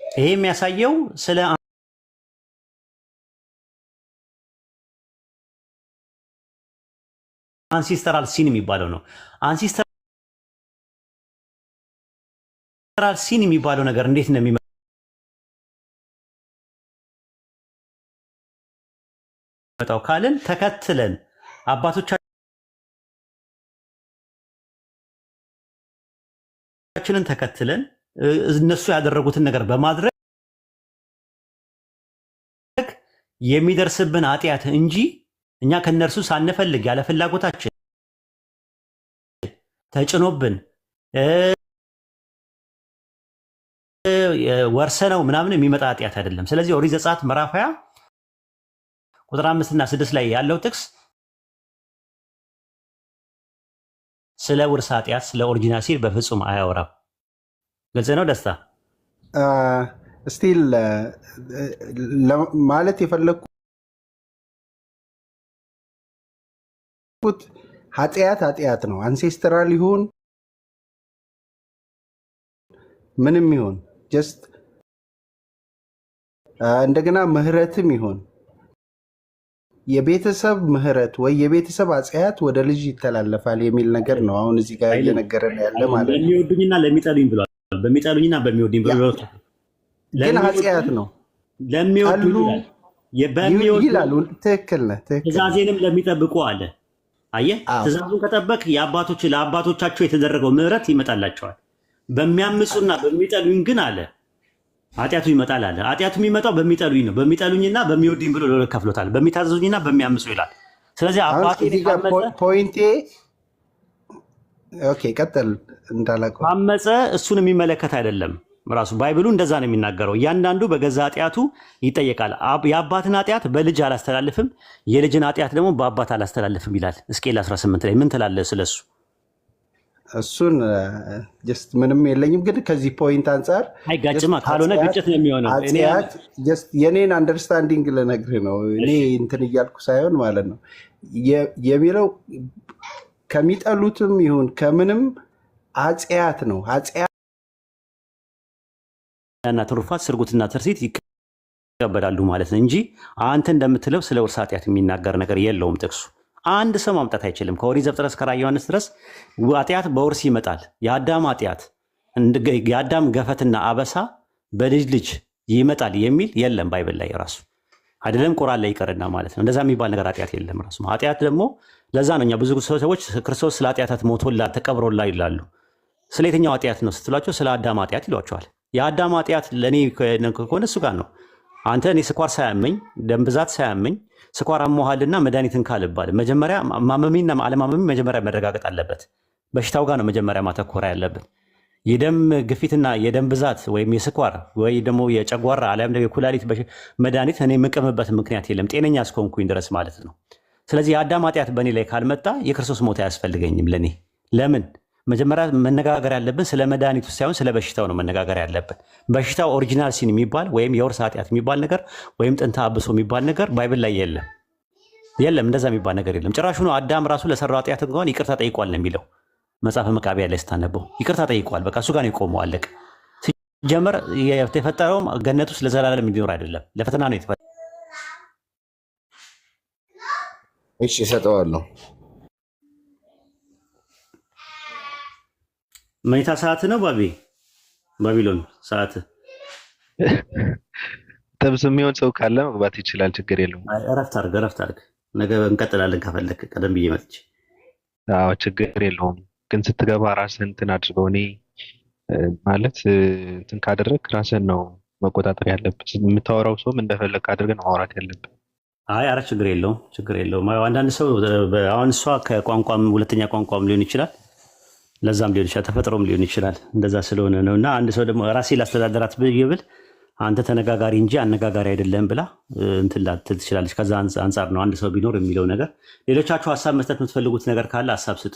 ይሄ የሚያሳየው ስለ አንሲስተራል ሲን የሚባለው ነው። አንሲስተራል ሲን የሚባለው ነገር እንዴት ነው የሚመጣው ካልን ተከትለን አባቶቻችንን ተከትለን እነሱ ያደረጉትን ነገር በማድረግ የሚደርስብን ኃጢአት እንጂ እኛ ከነርሱ ሳንፈልግ ያለ ፍላጎታችን ተጭኖብን ወርሰነው ምናምን የሚመጣ ኃጢአት አይደለም። ስለዚህ ኦሪት ዘጸአት ምዕራፍ 20 ቁጥር 5 እና 6 ላይ ያለው ጥቅስ ስለ ውርስ ኃጢአት ስለ ኦሪጂናል ሲል በፍጹም አያወራም። ግልጽ ነው ደስታ? ስቲል ማለት የፈለግኩት ኃጢአት ነው። አንሴስትራል ይሁን ምንም ይሁን ጀስት እንደገና ምህረትም ይሁን የቤተሰብ ምህረት ወይ የቤተሰብ ኃጢአት ወደ ልጅ ይተላለፋል የሚል ነገር ነው አሁን እዚህ ጋር እየነገረን ያለ ማለት ነው። ለሚወዱኝና ለሚጠሉኝ ብሏል። በሚጠሉኝና በሚወዱኝ ብሏል። ግን ኃጢአት ነው ለሚወዱኝ ይላል። ትክክል ነህ። ትእዛዜንም ለሚጠብቁ አለ። አየህ፣ ትእዛዙን ከጠበቅ ለአባቶቻቸው የተደረገው ምህረት ይመጣላቸዋል። በሚያምፁና በሚጠሉኝ ግን አለ ኃጢአቱ ይመጣል አለ። ኃጢአቱ የሚመጣው በሚጠሉኝ ነው። በሚጠሉኝና በሚወዱኝ ብሎ ለሁለት ከፍሎታል። በሚታዘዙኝና በሚያምፁ ይላል። ስለዚህ አባቴ ፖይንቴ ኦኬ፣ ቀጥል እንዳላቀው አመፀ እሱን የሚመለከት አይደለም። ራሱ ባይብሉ እንደዛ ነው የሚናገረው። እያንዳንዱ በገዛ ኃጢአቱ ይጠየቃል። የአባትን ኃጢአት በልጅ አላስተላልፍም፣ የልጅን ኃጢአት ደግሞ በአባት አላስተላልፍም ይላል ሕዝቅኤል 18 ላይ። ምን ትላለህ ስለሱ? እሱን ጀስት ምንም የለኝም፣ ግን ከዚህ ፖይንት አንጻር አይጋጭማ። ካልሆነ ግጭት ነው የሚሆነው። የኔን አንደርስታንዲንግ ልነግርህ ነው። እኔ እንትን እያልኩ ሳይሆን ማለት ነው የሚለው ከሚጠሉትም ይሁን ከምንም ኃጢአት ነው። ኃጢአትና ትሩፋት ስርጉትና ትርሲት ይቀበላሉ ማለት ነው እንጂ አንተ እንደምትለው ስለ ውርስ ኃጢአት የሚናገር ነገር የለውም ጥቅሱ። አንድ ሰው ማምጣት አይችልም። ከኦሪት ዘፍጥረት እስከ ራዕየ ዮሐንስ ድረስ ኃጢአት በውርስ ይመጣል። የአዳም ኃጢአት የአዳም ገፈትና አበሳ በልጅ ልጅ ይመጣል የሚል የለም ባይብል ላይ ራሱ አይደለም ቁርአን ላይ ይቀርና ማለት ነው። እንደዛ የሚባል ነገር ኃጢአት የለም ራሱ። ኃጢአት ደግሞ ለዛ ነው እኛ ብዙ ሰዎች ክርስቶስ ስለ ኃጢአታት ሞቶላ ተቀብሮላ ይላሉ። ስለ የትኛው ኃጢአት ነው ስትሏቸው ስለ አዳም ኃጢአት ይሏቸዋል። የአዳም ኃጢአት ለእኔ ከሆነ እሱ ጋር ነው። አንተ እኔ ስኳር ሳያመኝ ደም ብዛት ሳያመኝ ስኳር አሞሃልና መድኃኒትን ካልባል መጀመሪያ ማመሚና አለማመሚ መጀመሪያ መረጋገጥ አለበት። በሽታው ጋር ነው መጀመሪያ ማተኮራ ያለበት። የደም ግፊትና የደም ብዛት ወይም የስኳር ወይ ደግሞ የጨጓራ አሊያም ደግሞ የኩላሊት መድኃኒት እኔ የምቅምበት ምክንያት የለም ጤነኛ እስከሆንኩኝ ድረስ ማለት ነው። ስለዚህ የአዳም ኃጢአት በእኔ ላይ ካልመጣ የክርስቶስ ሞት አያስፈልገኝም ለእኔ። ለምን? መጀመሪያ መነጋገር ያለብን ስለ መድኃኒቱ ሳይሆን ስለ በሽታው ነው መነጋገር ያለብን። በሽታው ኦሪጂናል ሲን የሚባል ወይም የውርስ ኃጢአት የሚባል ነገር ወይም ጥንተ አብሶ የሚባል ነገር ባይብል ላይ የለም። እንደዛ የሚባል ነገር የለም። ጭራሹኑ አዳም ራሱ ለሰራው ኃጢአት እንኳን ይቅርታ ጠይቋል ነው የሚለው መጽሐፈ መቃብያን ላይ ስታነበው። ይቅርታ ጠይቋል። በቃ እሱ ጋር ነው የቆመው። አለቀ። ሲጀመር የተፈጠረውም ገነት ውስጥ ለዘላለም እንዲኖር አይደለም፣ ለፈተና ነው የተፈጠረው። እሺ እሰጠዋለሁ። መኝታ ሰዓት ነው ባቢሎን ሰዓት። ጥብስ የሚሆን ሰው ካለ መግባት ይችላል፣ ችግር የለውም። እረፍት አድርግ። ነገ እንቀጥላለን ከፈለክ ቀደም ብዬ መጥቼ። አዎ ችግር የለውም። ግን ስትገባ ራስህን እንትን አድርገው። እኔ ማለት እንትን ካደረግ ራስህን ነው መቆጣጠር ያለብህ። የምታወራው ሰውም እንደፈለግ አድርገን ማውራት ያለብህ። ኧረ ችግር የለውም። አንዳንድ ሰው አሁን እሷ ከቋንቋም ሁለተኛ ቋንቋም ሊሆን ይችላል፣ ለዛም ሊሆን ይችላል፣ ተፈጥሮም ሊሆን ይችላል። እንደዛ ስለሆነ ነው። እና አንድ ሰው ደግሞ ራሴ ላስተዳደራት ብል አንተ ተነጋጋሪ እንጂ አነጋጋሪ አይደለም ብላ እንትን ላትል ትችላለች። ከዛ አንጻር ነው አንድ ሰው ቢኖር የሚለው ነገር። ሌሎቻችሁ ሀሳብ መስጠት የምትፈልጉት ነገር ካለ ሀሳብ ስጡ።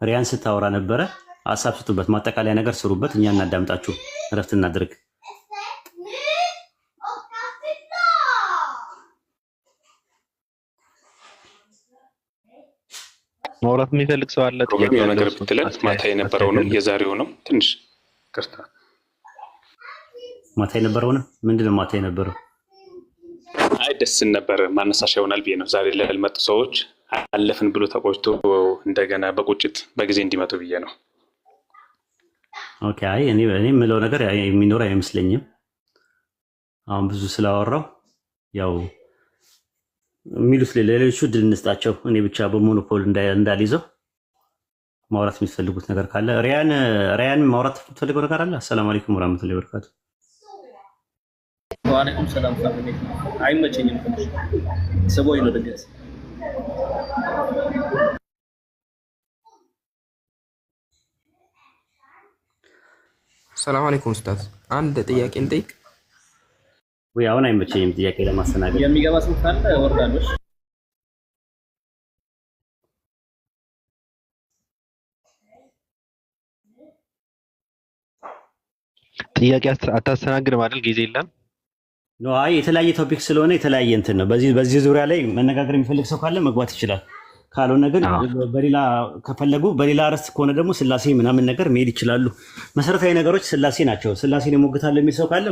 ሪያን ስታወራ ነበረ፣ ሀሳብ ስጡበት፣ ማጠቃለያ ነገር ስሩበት። እኛ እናዳምጣችሁ፣ እረፍት እናድርግ። ማውራት የሚፈልግ ሰው አለ? ጥያቄው ነገር ብትለን ማታ የነበረው ነው የዛሬው ነው። ትንሽ ቅርታ ማታ የነበረው ነው። ምንድነው ማታ የነበረው? አይ ደስን ነበር ማነሳሻ ይሆናል ብዬ ነው። ዛሬ ላልመጡ ሰዎች አለፍን ብሎ ተቆጭቶ እንደገና በቁጭት በጊዜ እንዲመጡ ብዬ ነው። ኦኬ። አይ እኔ የምለው ነገር የሚኖር አይመስለኝም። አሁን ብዙ ስላወራው ያው የሚሉት ሌሎቹ ድል እንስጣቸው። እኔ ብቻ በሞኖፖል እንዳልይዘው። ማውራት የሚፈልጉት ነገር ካለ ሪያን ማውራት የምትፈልገው ነገር አለ? አሰላሙ አለይኩም ወራህመቱላሂ ወበረካቱ። ወአለይኩም ሰላም። አይመቸኝም፣ ትንሽ ስቦኝ ነው ድንገት። ሰላም አለይኩም ኡስታዝ፣ አንድ ጥያቄ ልጠይቅ? ወይ አሁን አይመቸኝም ጥያቄ ለማስተናገድ። የሚገባ ሰው ካለ ወርዳለሽ። ጥያቄ አታስተናግድም አይደል? ጊዜ የለም። አይ የተለያየ ቶፒክ ስለሆነ የተለያየ እንትን ነው። በዚህ ዙሪያ ላይ መነጋገር የሚፈልግ ሰው ካለ መግባት ይችላል። ካልሆነ ግን በሌላ ከፈለጉ በሌላ ርዕስ ከሆነ ደግሞ ስላሴ ምናምን ነገር መሄድ ይችላሉ። መሰረታዊ ነገሮች ስላሴ ናቸው። ስላሴን እሞግታለሁ የሚል ሰው ካለ